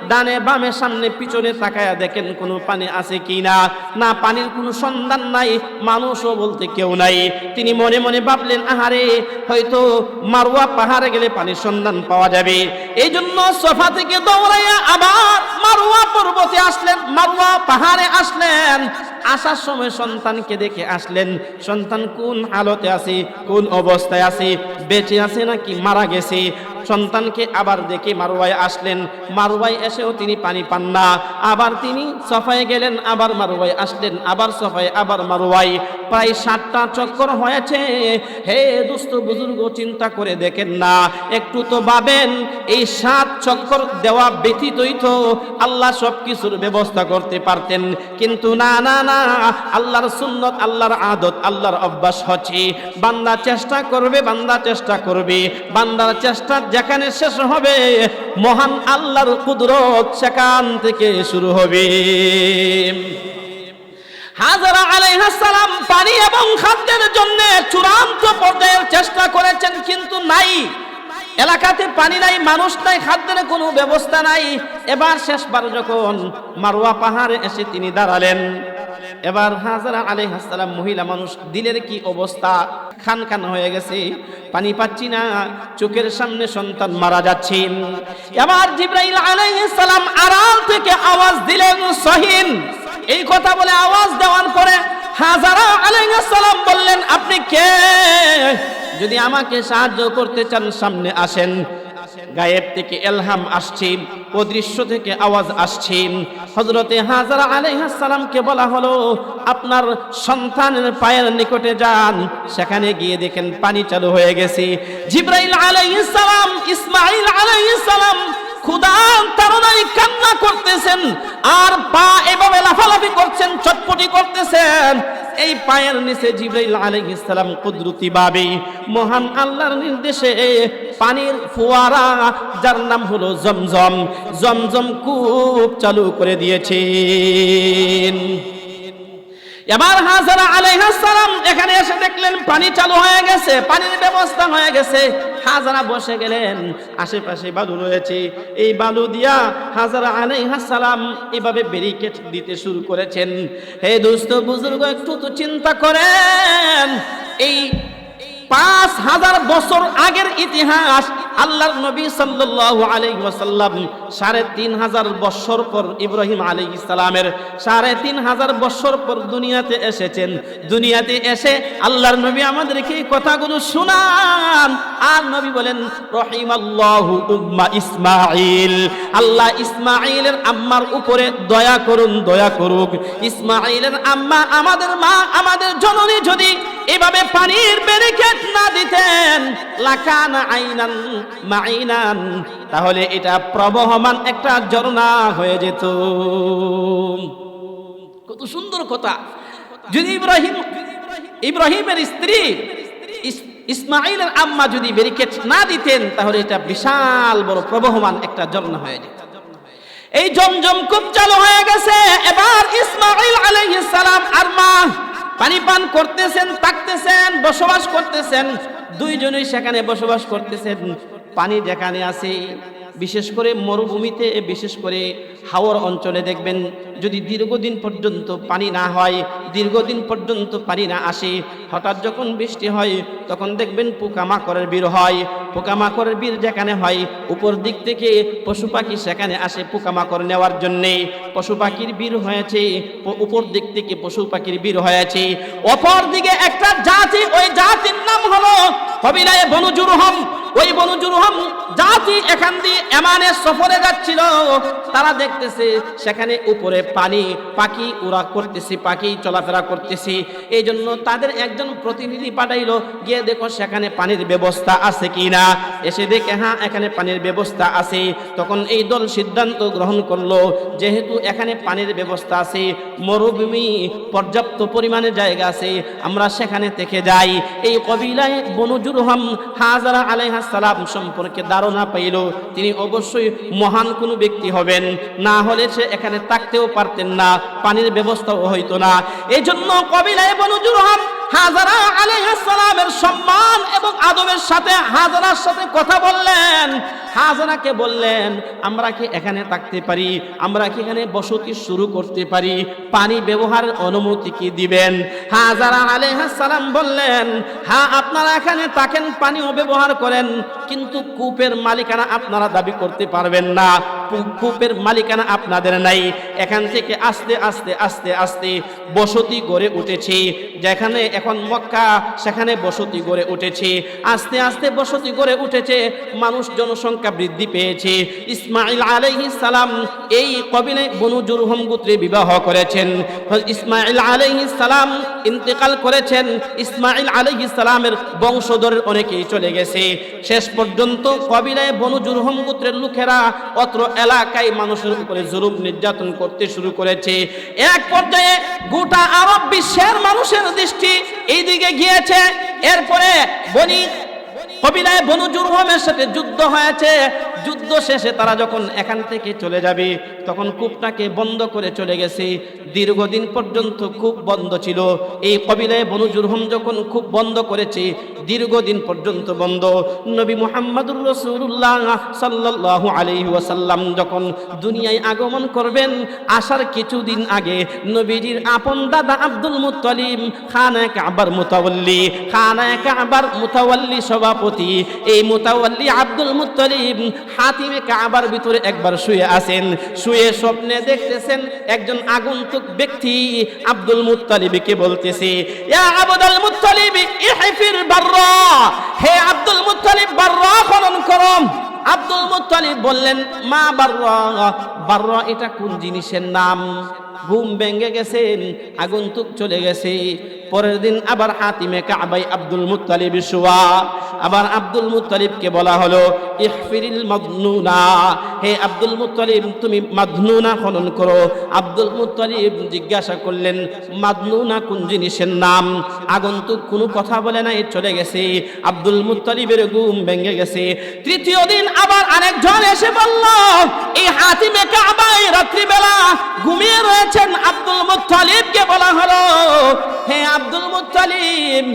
ডানে বামে সামনে পিছনে তাকায়া দেখেন কোনো পানি আছে কিনা। না, পানির কোনো সন্ধান নাই, মানুষও বলতে কেউ নাই। তিনি মনে মনে ভাবলেন, আহারে, হয়তো মারওয়া পাহাড়ে গেলে পানির সন্ধান পাওয়া যাবে। এই জন্য সফা থেকে দৌড়াইয়া আবার মারওয়া পর্বতে আসলেন, মারওয়া পাহাড়ে আসলেন। আসার সময় সন্তানকে দেখে আসলেন, সন্তান কোন হালতে আছে, কোন অবস্থায় আছে, বেঁচে আছে নাকি মারা গেছে। সন্তানকে আবার দেখে মারওয়ায় আসলেন। মারওয়ায় এসেও তিনি পানি পান না। আবার তিনি সফায় গেলেন, আবার মারওয়ায় আসলেন, আবার সফায়, আবার মারওয়ায়। প্রায় 7টা চক্কর হয়েছে। হে দুস্থ বুজুর্গ, চিন্তা করে দেখেন না, একটু তো ভাবেন, এই 7 চক্কর দেওয়া ব্যতীতই তো আল্লাহ সব কিছুর ব্যবস্থা করতে পারতেন। কিন্তু না না না, আল্লাহর সুন্নত, আল্লাহর আদত, আল্লাহর অভ্যাস হচ্ছে বান্দা চেষ্টা করবে, বান্দা চেষ্টা করবে, বান্দার চেষ্টা যেখানে শেষ হবে মহান আল্লাহর কুদরত সেখান থেকে শুরু হবে। হাজরা আলাইহিস সালাম পানি এবং খাদ্যের জন্য চূড়ান্ত পর্যায়ের চেষ্টা করেছেন, কিন্তু নাই, এলাকাতে পানি নাই, মানুষ নাই, খাদ্যের কোনো ব্যবস্থা নাই। এবার শেষবার যখন মারওয়া পাহাড়ে এসে তিনি দাঁড়ালেন, এবার হাজরা আলাইহিস সালাম মহিলা মানুষ, দিলের কি অবস্থা, খান খান হয়ে গেছে, পানি পাচ্ছি না, চোখের সামনে সন্তান মারা যাচ্ছে। এবার জিবরাইল আলাইহিস সালাম আড়াল থেকে আওয়াজ দিলেন, সহিন এই কথা বলে আওয়াজ দেওয়ার পরে হাজারা আলাইহিস সালাম বললেন, আপনি কে? যদি আমাকে সাহায্য করতে চান সামনে আসেন। গায়েব থেকে ইলহাম আসছে, অদৃশ্য থেকে আওয়াজ আসছে। হযরতে হাজারা আলাইহিস সালামকে বলা হলো, আপনার সন্তানের পায়ের নিকটে যান, সেখানে গিয়ে দেখেন পানি চালু হয়ে গেছে। জিবরাইল আলাইহিস সালাম, ইসমাঈল আলাইহিস সালাম ক্ষুধার তাড়নায় কান্না করতেছেন, আর পা এভাবে লাফালাফি করছেন, চটপটি করতেছেন। এই পায়ের নিচে জিবরাইল আলাইহিস সালাম কুদরতি ভাবে মহান আল্লাহর নির্দেশে পানির ফোয়ারা, যার নাম হলো জমজম, জমজম কূপ চালু করে দিয়েছেন। এবার হাজারা আলাইহিস সালাম এখানে এসে দেখলেন পানি চালু হয়ে গেছে, পানির ব্যবস্থা হয়ে গেছে। হাজারা বসে গেলেন, আশেপাশে বালু রয়েছে, এই বালু দিয়া হাজারা আলাইহিস সালাম এভাবে ব্যারিকেড দিতে শুরু করেছেন। হে দোস্ত বুজুর্গ, একটু তো চিন্তা করেন, এই 5000 বছর আগের ইতিহাস। আল্লাহর নবী সাল্লাল্লাহু আলাইহি ওয়াসাল্লাম 3500 বছর পর ইব্রাহিম আলাইহিস সালামের 3500 বছর পর দুনিয়াতে এসেছেন। দুনিয়াতে এসে আল্লাহর নবী আমাদেরকে এই কথাগুলো শোনান, আর নবী বলেন, রহিমাল্লাহু উম্মা ইসমাঈল, আল্লাহ ইসমাঈলের আম্মার উপরে দয়া করুন, দয়া করুক। ইসমাঈলের আম্মা, আমাদের মা, আমাদের জননী যদি এভাবে পানির ব্যারিকেড না দিতেন, লাকানা আইনান মাইনান, তাহলে এটা প্রবহমান একটা ঝর্ণা হয়ে যেত। কত সুন্দর কথা! যদি ইব্রাহিমের স্ত্রী ইসমাঈলের আম্মা যদি ব্যারিকেড না দিতেন, তাহলে এটা বিশাল বড় প্রবহমান একটা ঝর্ণা হয়ে যেত। এই জমজম কূপ চালু হয়ে গেছে। এবার ইসমাঈল আলাইহিস সালাম আর মা পানি পান করতেছেন, থাকতেছেন, বসবাস করতেছেন, দুইজনেই সেখানে বসবাস করতেছেন। পানি যেখানে আছে, বিশেষ করে মরুভূমিতে, বিশেষ করে হাওর অঞ্চলে দেখবেন, যদি দীর্ঘদিন পর্যন্ত পানি না হয়, দীর্ঘদিন পর্যন্ত পানি না আসে, হঠাৎ যখন বৃষ্টি হয় তখন দেখবেন পোকামাকড়ের বীর হয়। পোকামাকড়ের বীর যেখানে হয়, উপর দিক থেকে পশু পাখি সেখানে আসে পোকামাকড় নেওয়ার জন্যে। পশু পাখির বীর হয়েছে, উপর দিক থেকে পশু পাখির বীর হয়েছে। অপর দিকে একটা জাতি, ওই জাতির নাম হলো কবিলায়ে বনু জুরহুম। ওই বনু জুরহুম জাতি এখান দিয়ে এমানে সফরে যাচ্ছিল। তারা দেখতেছে সেখানে উপরে পানি, পাখি উড়া করতেছে, পাখি চলাফেরা করতেছে। এই জন্য তাদের একজন প্রতিনিধি পাঠাইলো, গিয়ে দেখো সেখানে পানির ব্যবস্থা আছে কিনা। এসে দেখে হ্যাঁ, এখানে পানির ব্যবস্থা আছে। তখন এই দল সিদ্ধান্ত গ্রহণ করলো, যেহেতু এখানে পানির ব্যবস্থা আছে, মরুভূমি, পর্যাপ্ত পরিমাণে জায়গা আছে, আমরা সেখানে থেকে যাই। এই কবিলায় বনু জুরহুম হাজারা আলাইহিস সালাম সম্পর্কে ধারণা পাইল, তিনি অবশ্যই মহান কোনো ব্যক্তি হবেন, না হলে সে এখানে থাকতেও পারতেন না, পানির ব্যবস্থাও হইতো না। এই জন্য কবিলায় বনু জুরহুম হাজারা আলাইহিস সালামের সম্মান এবং আদবের সাথে হাজারার সাথে কথা বললেন। হাজারাকে বললেন, আমরা কি এখানে থাকতে পারি? আমরা কি এখানে বসতি শুরু করতে পারি? পানি ব্যবহারের অনুমতি কি দিবেন? হাজারা আলাইহিস সালাম বললেন, হ্যাঁ, আপনারা এখানে থাকেন, পানিও ব্যবহার করেন, কিন্তু কূপের মালিকানা আপনারা দাবি করতে পারবেন না। কূপের মালিকানা আপনাদের নাই। এখান থেকে আস্তে আস্তে আস্তে আস্তে বসতি গড়ে উঠেছে। যেখানে এখন মক্কা, সেখানে বসতি গড়ে উঠেছে। আস্তে আস্তে বসতি গড়ে উঠেছে, মানুষ জনসংখ্যা বৃদ্ধি পেয়েছে। ইসমাঈল আলাইহিস সালাম এই কবিলায় বনু জুরহুম গোত্রে বিবাহ করেছেন। ইসমাঈল আলাইহিস সালাম ইন্তেকাল করেছেন। ইসমাঈল আলাইহিস সালামের বংশধরের অনেকেই চলে গেছে। শেষ পর্যন্ত কবিলায় বনু জুরহুম গোত্রের লোকেরা অত্র এলাকায় মানুষের উপরে জুলুম নির্যাতন করতে শুরু করেছে। এক পর্যায়ে গোটা আরব বিশ্বের মানুষের দৃষ্টি এইদিকে গিয়েছে। এরপরে কবিলায় বনু জুরহুমের সাথে যুদ্ধ হয়েছে। যুদ্ধ শেষে তারা যখন এখান থেকে চলে যাবে, তখন কূপটাকে বন্ধ করে চলে গেছে। দীর্ঘদিন পর্যন্ত কূপ বন্ধ ছিল। এই কবিলায় বনু জুরহুম যখন কূপ বন্ধ করেছে, দীর্ঘদিন পর্যন্ত বন্ধ। নবী মুহাম্মদুর রাসূলুল্লাহ সাল্লাল্লাহু আলাইহি ওয়াসাল্লাম যখন দুনিয়ায় আগমন করবেন, আসার কিছুদিন আগে নবীজির আপন দাদা আব্দুল মুত্তালিব, খানায়ে কাবার মুতাওয়াল্লি, খানায়ে কাবার মুতাওয়াল্লি সভাপতি, এই মুতাওয়াল্লি আব্দুল মুত্তালিব হাতি হাতিমে কাবার ভিতরে একবার শুয়ে আছেন, শুয়ে স্বপ্নে দেখতেছেন একজন আগন্তুক ব্যক্তি আব্দুল মুত্তালিবকে বলতেছে, ইয়া আব্দুল মুত্তালিব ইহফির বাররা, হে আব্দুল মুত্তালিব বাররা খনন করো। আব্দুল মুত্তালিব বললেন, মা বাররা, বাররা এটা কোন জিনিসের নাম? ঘুম ভেঙে গেছেন, আগন্তুক চলে গেছে। পরের দিন আবার হাতিমে কাবায় আব্দুল মুত্তালিব শোয়া। আবার আব্দুল মুত্তালিবকে বলা হলো, ইহফিরিল মাদনুনা, হে আব্দুল মুত্তালিব তুমি মাদনুনা খনন করো। আব্দুল মুত্তালিব জিজ্ঞাসা করলেন, মাদনুনা কোন জিনিসের নাম? আগন্তুক কোনো কথা বলে নাই, চলে গেছে। আব্দুল মুত্তালিবের ঘুম ভেঙে গেছে। তৃতীয় দিন আবার আরেকজন এসে বলল, এই হাতিমে কাবায় রাত্রিবেলা ঘুমিয়ে রয়েছেন আব্দুল মুত্তালিবকে বলা হলো, হে আব্দুল মুত্তালিব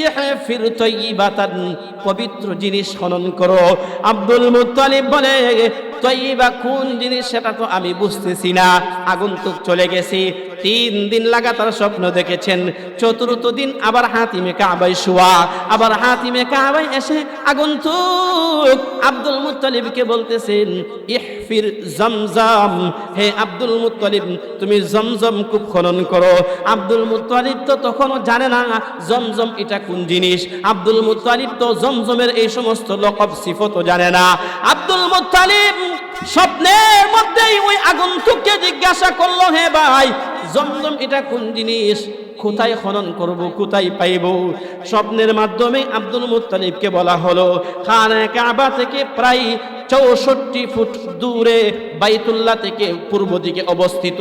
ইহফির তাইয়িবাতান, পবিত্র জিনিস খনন করো। আব্দুল মুত্তালিব বলে, তাইয়িবা কোন জিনিস সেটা তো আমি বুঝতেছি না, আগন্তুক চলে গেছে। 3 দিন লাগাতার স্বপ্ন দেখেছেন। চতুর্থ দিন আবার হাতিমে কাবায় শোয়া। আবার হাতিমে কাবায় এসে আগন্তুক আব্দুল মুত্তালিবকে বলতেছেন, ইহফির জমজম, হে আব্দুল মুত্তালিব তুমি জমজম কূপ খনন করো। আব্দুল মুত্তালিব তো তখনও জানে না জমজম এটা কোন জিনিস। আব্দুল মুত্তালিব তো জমজমের এই সমস্ত লকব সিফতও জানে না। আব্দুল মুত্তালিব স্বপ্নের মধ্যেই ওই আগন্তুককে জিজ্ঞাসা করলো, হে ভাই জমজম এটা কোন জিনিস, কোথায় খনন করব, কোথায় পাইব? স্বপ্নের মাধ্যমে আব্দুল মুত্তালিবকে বলা হলো, খানে কাবা থেকে প্রায় 64 ফুট দূরে বাইতুল্লাহ থেকে পূর্ব দিকে অবস্থিত,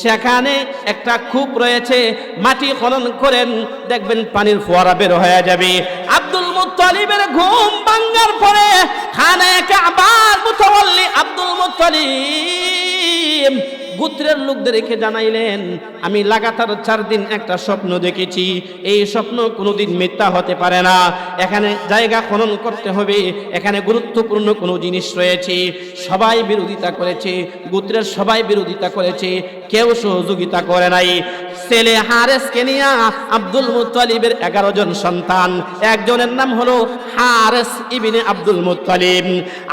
সেখানে একটা কূপ রয়েছে, মাটি খনন করেন, দেখবেন পানির ফোয়ারা বের হয়ে যাবে। আব্দুল মুত্তালিবের ঘুম ভাঙার পরে খানে কাবার মুতাওয়াল্লি আব্দুল মুত্তালিব গোত্রের লোকদের রেখে জানাইলেন, আমি লাগাতার 4 দিন একটা স্বপ্ন দেখেছি, এই স্বপ্ন কোনোদিন মিথ্যা হতে পারে না। এখানে জায়গা খনন করতে হবে, এখানে গুরুত্বপূর্ণ কোনো জিনিস রয়েছে। সবাই বিরোধিতা করেছে, গোত্রের সবাই বিরোধিতা করেছে, কেউ সহযোগিতা করে নাই। ছেলে হারেসকে নিয়ে আব্দুল মুত্তালিবের 11 জন সন্তান, একজনের নাম হলো হারেস ইবনে আব্দুল মুত্তালিব।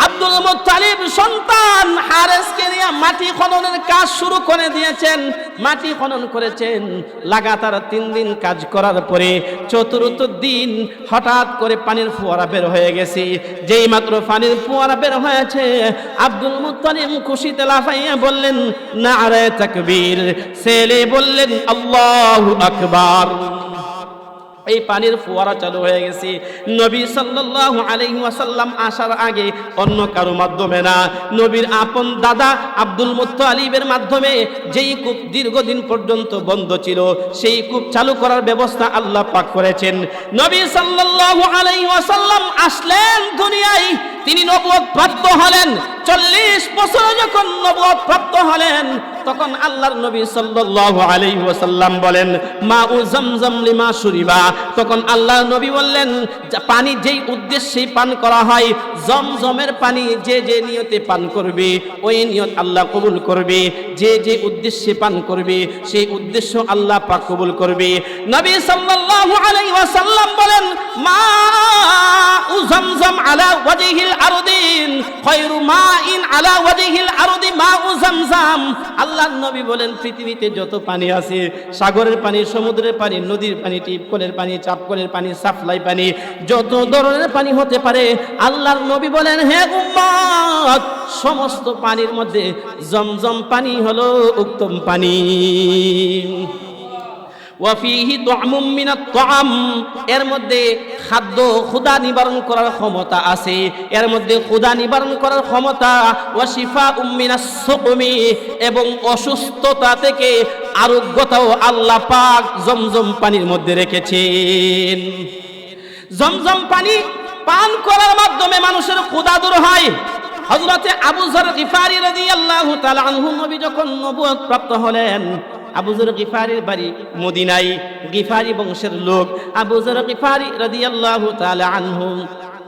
আব্দুল মুত্তালিব সন্তান হারেসকে নিয়ে মাটি খননের কাজ শুরু করে দিয়েছেন। মাটি খনন করেছেন, লাগাতার 3 দিন কাজ করার পরে চতুর্থ দিন হঠাৎ করে পানির ফোয়ারা বের হয়ে গেছে। যেই মাত্র পানির ফোয়ারা বের হয়েছে, আব্দুল মুত্তালিব খুশিতে লাফাইয়া বললেন, নারে তাকবীর। ছেলে বললেন, আল্লাহু আকবার। এই পানির ফোয়ারা চালু হয়ে গেছে। নবী সাল্লাল্লাহু আলাইহি ওয়াসাল্লাম আসার আগে অন্য কারো মাধ্যমে না, নবীর আপন দাদা আব্দুল মুত্তালিবের মাধ্যমে যেই কূপ দীর্ঘদিন পর্যন্ত বন্ধ ছিল, সেই কূপ চালু করার ব্যবস্থা আল্লাহ পাক করেছেন। নবী সাল্লাল্লাহু আলাইহি ওয়াসাল্লাম আসলেন দুনিয়ায়, তিনি নবুয়ত প্রাপ্ত হলেন। 40 বছর যখন নবুয়ত প্রাপ্ত হলেন, তখন আল্লাহর নবী সাল্লাল্লাহু আলাইহি ওয়াসাল্লাম বলেন, মাউ জামজাম লিমা শুরিবা। তখন আল্লাহর নবী বললেন, পানি যেই উদ্দেশ্যে পান করা হয়, জমজমের পানি যে যে নিয়তে পান করবে, ওই নিয়ত আল্লাহ কবুল করবে। যে যে উদ্দেশ্যে পান করবে, সেই উদ্দেশ্য আল্লাহ পাক কবুল করবে। নবী সাল্লাল্লাহু আলাইহি ওয়াসাল্লাম বলেন, মাউ জামজাম আলা ওয়াজহিল আরদিন খায়রু মাইন আলা ওয়াজহিল আরদি মাউ জামজাম। আল্লাহর নবী বলেন, পৃথিবীতে যত পানি আছে, সাগরের পানি, সমুদ্রের পানি, নদীর পানি, টিপকলের পানি, চাপকলের পানি, সাপ্লাই পানি, যত ধরনের পানি হতে পারে, আল্লাহর নবী বলেন, হে উম্মত, সমস্ত পানির মধ্যে জমজম পানি হলো উত্তম পানি। ওয়াফিহি তুআমুম মিনাত তুআম, এর মধ্যে খাদ্য ক্ষুধা নিবারণ করার ক্ষমতা আছে, এর মধ্যে ক্ষুধা নিবারণ করার ক্ষমতা। ওয়া শিফাউম মিনাস সুকুমি, এবং অসুস্থতা থেকে আরোগ্যতাও আল্লাহ পাক জমজম পানির মধ্যে রেখেছেন। জমজম পানি পান করার মাধ্যমে মানুষের ক্ষুধা দূর হয়। হযরতে আবু যর গিফারি রাদিয়াল্লাহু তাআলা আনহু নবী যখন নবুয়ত প্রাপ্ত হলেন, আবু যর গিফারির বাড়ি মদিনায়, গিফারি বংশের লোক। আবু যর গিফারি রাদিয়াল্লাহু তাআলা আনহু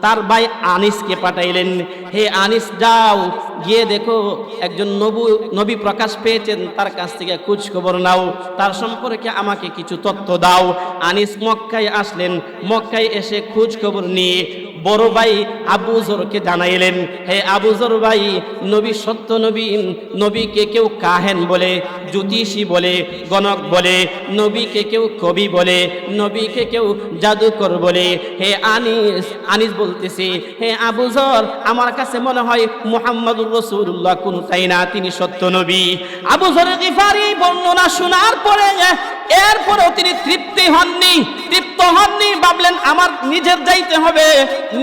তার ভাই আনিসকে পাঠাইলেন, হে আনিস যাও, গিয়ে দেখো একজন নবী প্রকাশ পেয়েছেন, তার কাছ থেকে খোঁজ খবর নাও, তার সম্পর্কে আমাকে কিছু তথ্য দাও। আনিস মক্কায় আসলেন, মক্কায় এসে খোঁজ খবর নিয়ে বড় ভাই আবু যরকে জানাইলেন, হে আবু যর ভাই, নবী সত্য নবী, নবীকে কেউ কাহেন বলে, জ্যোতিষী বলে, গণক বলে, নবীকে কেউ কবি বলে, নবীকে কেউ জাদুকর বলে। হে আনিস বলতেছে, হে আবু যর, আমার কাছে মনে হয় মুহাম্মদুর রাসূলুল্লাহ কোনটাই না, তিনি সত্য নবী। আবু যর গিফারি বর্ণনা শোনার পরে এরপরেও তিনি তৃপ্ত হননি, ভাবলেন আমার নিজের যাইতে হবে,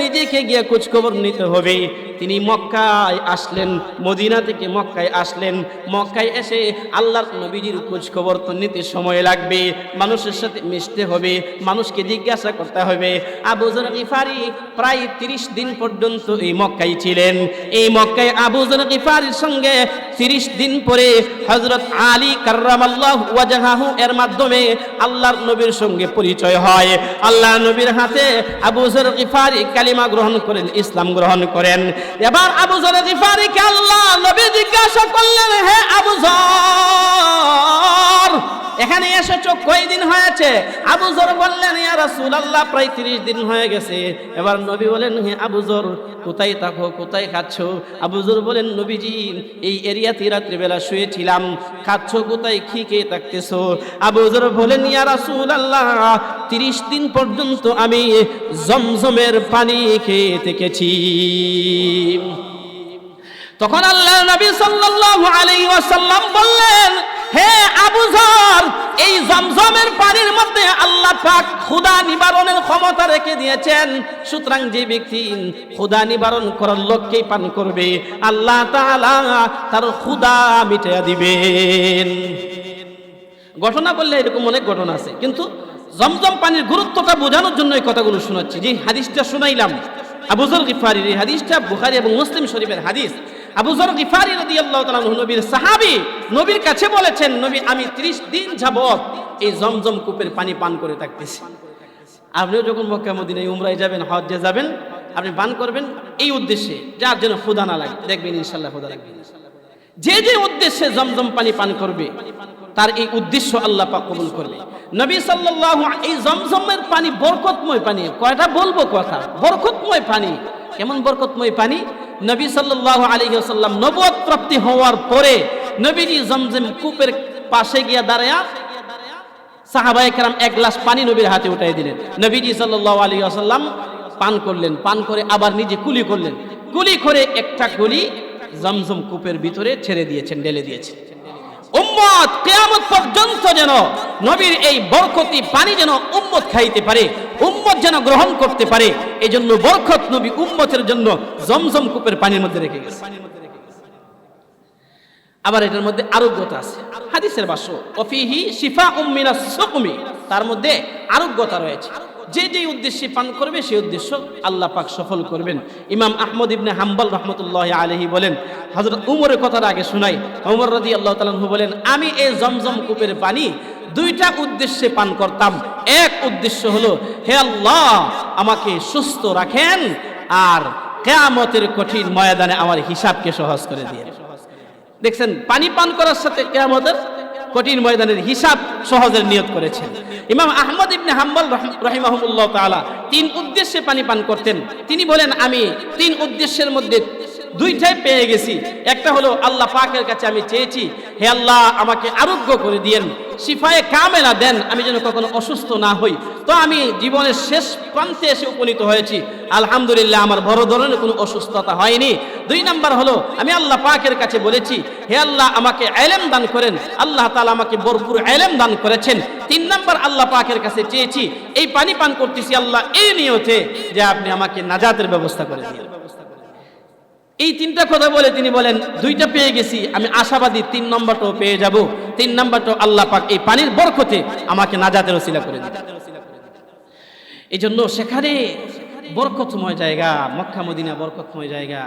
নিজেকে গিয়ে খোঁজ খবর নিতে হবে। তিনি মক্কায় আসলেন, মদিনা থেকে মক্কায় আসলেন। মক্কায় এসে আল্লাহর নবীজির খোঁজ খবর তো নিতে সময় লাগবে, মানুষের সাথে মিশতে হবে, মানুষকে জিজ্ঞাসা করতে হবে। আবু যর গিফারি প্রায় 30 দিন পর্যন্ত এই মক্কায় ছিলেন। এই মক্কায় আবু যর গিফারির সঙ্গে 30 দিন পরে হযরত আলী কাররামাল্লাহু ওয়াজহাহু এর মাধ্যমে আল্লাহর নবীর সঙ্গে পরিচয় হয়। আল্লাহর নবীর হাতে আবু যর গিফারি কালিমা গ্রহণ করেন, ইসলাম গ্রহণ করেন। এবার আবু যর গিফারিকে আল্লাহ নবী জিজ্ঞাসা করলেন, হে আবু যর, এখানে এসেছো কয়দিন হয়েছে? আবু যর বললেন, ইয়া রাসূলুল্লাহ, প্রায় 30 দিন হয়ে গেছে। এবার নবী বলেন, হে আবু যর, কোথায় থাকো, কোথায় খাচ্ছো? আবু যর বলেন, নবীজি, এই এরিয়াতে রাত্রিবেলা শুয়েছিলাম। খাচ্ছো কোথায়, কি খেয়ে থাকতেছো? আবু যর বলেন, ইয়া রাসূলুল্লাহ, 30 দিন পর্যন্ত আমি জমজমের পানি খেয়ে থেকেছি। তখন আল্লাহর নবী সাল্লাল্লাহু আলাইহি ওয়াসাল্লাম বললেন, হে আবু যর, এই জমজমের পানির মধ্যে আল্লাহ পাক ক্ষুধা নিবারণের ক্ষমতা রেখে দিয়েছেন। সুতরাং যে ব্যক্তি ক্ষুধা নিবারণ করার লক্ষ্যেই পান করবে, আল্লাহ তাআলা তার ক্ষুধা মিটিয়ে দিবেন। ঘটনা বললে এরকম অনেক ঘটনা আছে, কিন্তু জমজম পানির গুরুত্বটা বোঝানোর জন্য এই কথাগুলো শোনাচ্ছি। যে হাদিসটা শোনাইলাম আবু যর গিফারির, এই হাদিসটা বুখারী এবং মুসলিম শরীফের হাদিস। আবু যর গিফারি রাদিয়াল্লাহু তাআলা আনহু নবীর সাহাবী, নবীর কাছে বলেছেন, নবী, আমি 30 দিন যাবত এই জমজম কূপের পানি পান করে থাকতেছি। আপনিও যখন মক্কা মদিনায় উমরায় যাবেন, হজ্জে যাবেন, আপনি পান করবেন এই উদ্দেশ্যে, যার জন্য ক্ষুধা না লাগে, দেখবেন ইনশাআল্লাহ ক্ষুধা লাগবে। যে উদ্দেশ্যে জমজম পানি পান করবে, তার এই উদ্দেশ্য আল্লাহ পাক কবুল করবে। নবী সাল্লাল্লাহু এই জমজমের পানি বরকতময় পানি। কয়টা বলবো কথা, বরকতময় পানি। কেমন বরকতময় পানি? নবী সাল্লাল্লাহু আলাইহি ওয়াসাল্লাম নবুয়ত প্রাপ্তি হওয়ার পরে নবীজি জমজম কূপের পাশে গিয়ে দাঁড়ায়া সাহাবায়ে কেরাম এক গ্লাস পানি নবীর হাতে উঠাই দিলেন। নবীজি সাল্লাল্লাহু আলাইহি ওয়াসাল্লাম পান করলেন, পান করে আবার নিজে কুলি করলেন, কুলি করে একটা কুলি জমজম কূপের ভিতরে ছেড়ে দিয়েছেন, ঢেলে দিয়েছেন। উম্মত কিয়ামত পর্যন্ত যেন নবীর এই বরকতি পানি যেন উম্মত খাইতে পারে, উম্মত যেন গ্রহণ করতে পারে, এই জন্য বরকত নবী উম্মতের জন্য জমজম কূপের পানির মধ্যে রেখে গেছে। আবার এটার মধ্যে আরোগ্যতা আছে। হাদিসের ভাষ্য, ওয়াফিহি শিফাউম মিনাস সুকমি, তার মধ্যে আরোগ্যতা রয়েছে। যে উদ্দেশ্যে পান করবে সেই উদ্দেশ্য আল্লাহ পাক সফল করবেন। ইমাম আহমদ ইবনে হাম্বল রাহমাতুল্লাহি আলাইহি বলেন, হযরত উমরের কথাটা আগে শোনাই। উমর রাদিয়াল্লাহু তাআলা আনহু বলেন, আমি এই জমজম কূপের পানি 2টা উদ্দেশ্যে পান করতাম। এক উদ্দেশ্য হলো, হে আল্লাহ, আমাকে সুস্থ রাখেন আর কিয়ামতের কঠিন ময়দানে আমার হিসাবকে সহজ করে দিন। দেখছেন, পানি পান করার সাথে কিয়ামতের কঠিন ময়দানের হিসাব সহজের নিয়ত করেছেন। ইমাম আহমদ ইবনে হাম্বল রাহিমাহুল্লাহ তাআলা 3 উদ্দেশ্যে পানি পান করতেন। তিনি বলেন, আমি 3 উদ্দেশ্যের মধ্যে 2টাই পেয়ে গেছি। একটা হলো আল্লাহ পাকের কাছে আমি চেয়েছি, হে আল্লাহ, আমাকে আরোগ্য করে দিয়েন, শিফায়ে কামেলা দেন, আমি যেন কখনো অসুস্থ না হই। তো আমি জীবনের শেষ প্রান্তে এসে উপনীত হয়েছি, আলহামদুলিল্লাহ, আমার বড় ধরনের কোনো অসুস্থতা হয়নি। 2 নাম্বার হলো, আমি আল্লাহ পাকের কাছে বলেছি, হে আল্লাহ, আমাকে ইলম দান করেন, আল্লাহ তাআলা আমাকে ভরপুর ইলম দান করেছেন। 3 নাম্বার, আল্লাহ পাকের কাছে চেয়েছি, এই পানি পান করতেছি আল্লাহ এই নিয়তে যে আপনি আমাকে নাজাতের ব্যবস্থা করে দিন। এই 3টা কথা বলে তিনি বলেন, 2টা পেয়ে গেছি, আমি আশাবাদী 3 নম্বরটাও পেয়ে যাব। 3 নম্বরটাও আল্লাহ পাক এই পানির বরকতে আমাকে নাজাতের ওসিলা করে দিন। এই জন্য সেখানে বরকতময় জায়গা, মক্কা মদিনা বরকতময় জায়গা।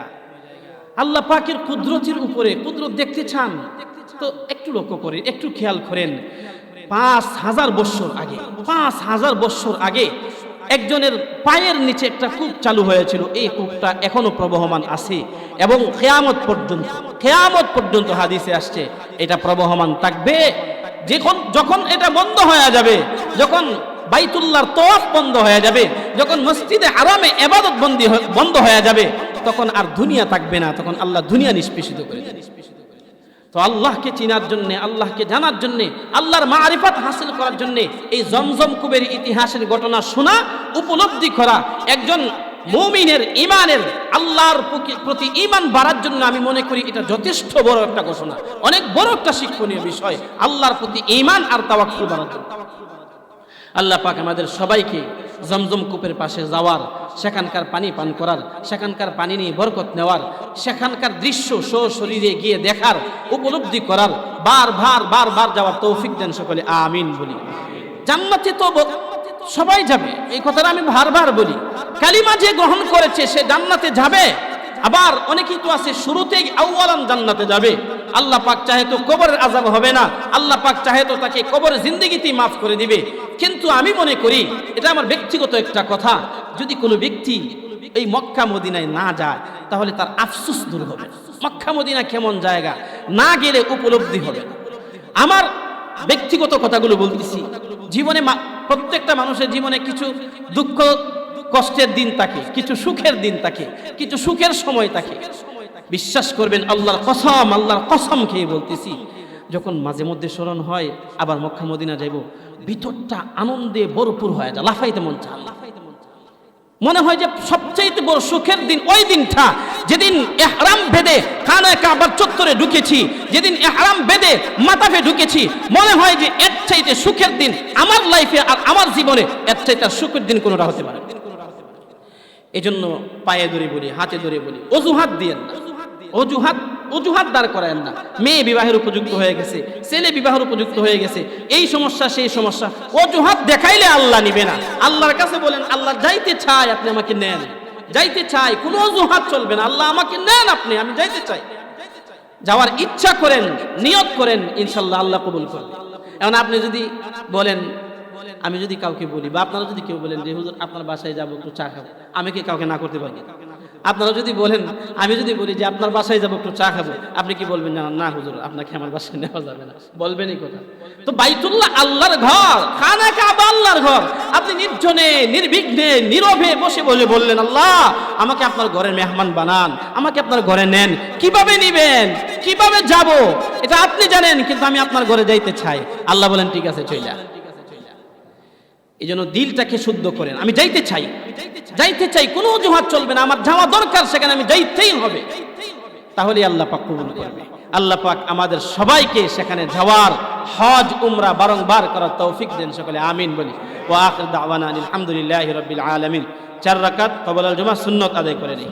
আল্লাহ পাকের কুদরতের উপরে, কুদরত দেখতে চান তো একটু লক্ষ্য করেন, একটু খেয়াল করেন। 5000 বছর আগে একজনের পায়ের নিচে একটা কূপ চালু হয়েছিল। এই কূপটা এখনো প্রবহমান আছে এবং কিয়ামত পর্যন্ত হাদিসে আসছে এটা প্রবহমান থাকবে। যখন এটা বন্ধ হয়ে যাবে, যখন বাইতুল্লাহর তওয়াফ বন্ধ হয়ে যাবে, যখন মসজিদে হারামে ইবাদত বন্ধ হয়ে যাবে, তখন আর দুনিয়া থাকবে না, তখন আল্লাহ দুনিয়া নিষ্পেষিত করে দেবে। তো আল্লাহকে চিনার জন্য, আল্লাহকে জানার জন্য, আল্লাহর মারিফাত হাসিল করার জন্য এই জমজম কূপের ইতিহাসের ঘটনা শোনা, উপলব্ধি করা একজন মুমিনের ঈমানের, আল্লাহর প্রতি ঈমান বাড়ার জন্য আমি মনে করি এটা যথেষ্ট বড় একটা ঘোষণা, অনেক বড় একটা শিক্ষণীয় বিষয়, আল্লাহর প্রতি ঈমান আর তাওয়াক্কুল বাড়ার জন্য। আল্লাহ পাক আমাদের সবাইকে জমজম কূপের পাশে যাওয়ার, সেখানকার পানি পান করার, সেখানকার পানি নিয়ে বরকত নেওয়ার, সেখানকার দৃশ্য সশরীরে গিয়ে দেখার, উপলব্ধি করার, বারবার যাওয়ার তৌফিক দেন সকলে আমিন বলি। জান্নাতে তো সবাই যাবে, এই কথাটা আমি বারবার বলি। কালিমা যে গ্রহণ করেছে সে জান্নাতে যাবে, আবার অনেকেই তো আছে শুরুতেই আউয়ালান জান্নাতে যাবে। আল্লাহ পাক চাহে তো কবরের আযাব হবে না, আল্লাহ পাক চাহে তো তাকে কবরের জিন্দেগিতেই মাফ করে দিবে। কিন্তু আমি মনে করি, এটা আমার ব্যক্তিগত একটা কথা, যদি কোনো ব্যক্তি এই মক্কা মদিনায় না যায় তাহলে তার আফসোস দূর হবে। মক্কা মদিনা কেমন জায়গা, না গেলে উপলব্ধি হবে। আমার ব্যক্তিগত কথাগুলো বলতেছি। জীবনে প্রত্যেকটা মানুষের জীবনে কিছু দুঃখ কষ্টের দিন থাকে, কিছু সুখের দিন থাকে, কিছু সুখের সময় থাকে। বিশ্বাস করবেন, আল্লাহর কসম খেয়ে বলতেছি, যখন মাঝে মধ্যে স্মরণ হয় আবার মক্কা মদিনা যাইব, ভিতরটা আনন্দে ভরপুর হয়ে যায়, লাফাইতে মন চায়। মনে হয় যে সবচেয়ে বড় সুখের দিন ওই দিনটা যেদিন ইহরাম বেঁধে খানায়ে কাবার চত্বরে ঢুকেছি, যেদিন ইহরাম বেঁধে মাতাফে ঢুকেছি, মনে হয় যে এর চাইতে সুখের দিন আমার লাইফে আর আমার জীবনে এর চাইতে সুখের দিন কোনোটা হতে পারে। এজন্য পায়ে ধরে বলি, হাতে ধরে বলি, অজুহাত দিয়েন না, অজুহাত দাঁড় করায়েন না। মেয়ে বিবাহের উপযুক্ত হয়ে গেছে, ছেলে বিবাহের উপযুক্ত হয়ে গেছে, এই সমস্যা সেই সমস্যা, অজুহাত দেখাইলে আল্লাহ নিবে না। আল্লাহর কাছে বলেন, আল্লাহ যাইতে চাই, আপনি আমাকে নেন, যাইতে চাই, কোনো অজুহাত চলবে না, আল্লাহ আমাকে নেন আপনি, আমি যাইতে চাই। যাওয়ার ইচ্ছা করেন, নিয়ত করেন, ইনশাআল্লাহ আল্লাহ কবুল করবে। এখন আপনি যদি বলেন, আমি যদি কাউকে বলি বা আপনারা যদি কেউ বলেন যে হুজুর আপনার বাসায় যাবো একটু চা খাবো, আমি কি কাউকে না করতে পারি? আপনারা যদি বলেন, আমি যদি বলি যে আপনার বাসায় যাবো একটু চা খাবো, আপনি কি বলবেন? না হুজুর, আপনাকে আমার বাসায় নেওয়া যাবে না, বলবেনই কথা। তো বাইতুল্লাহ আল্লাহর ঘর, খানায়ে কাবা আল্লাহর ঘর, আপনি নির্জনে নির্বিঘ্নে নীরবে বসে বললেন, আল্লাহ আমাকে আপনার ঘরের মেহমান বানান, আমাকে আপনার ঘরে নেন। কিভাবে নিবেন, কিভাবে যাব এটা আপনি জানেন, কিন্তু আমি আপনার ঘরে যাইতে চাই। আল্লাহ বলেন ঠিক আছে, চইলা। এই জন্য দিলটাকে শুদ্ধ করেন, আমি যাইতে চাই, কোনো অজুহাত চলবে না, আমার যাওয়া দরকার, সেখানে আমি যাইতেই হবে, তাহলে আল্লাহ পাক কবুল করবে। আল্লাহ পাক আমাদের সবাইকে সেখানে যাওয়ার, হজ উমরা বারংবার করার তৌফিক দেন, সকলে আমিন বলি। ওয়া আখির দাওয়ানা আলহামদুলিল্লাহি রাব্বিল আলামিন। 4 রাকাত ক্বাবলাল জুমআহ সুন্নাত আদায় করে নিই।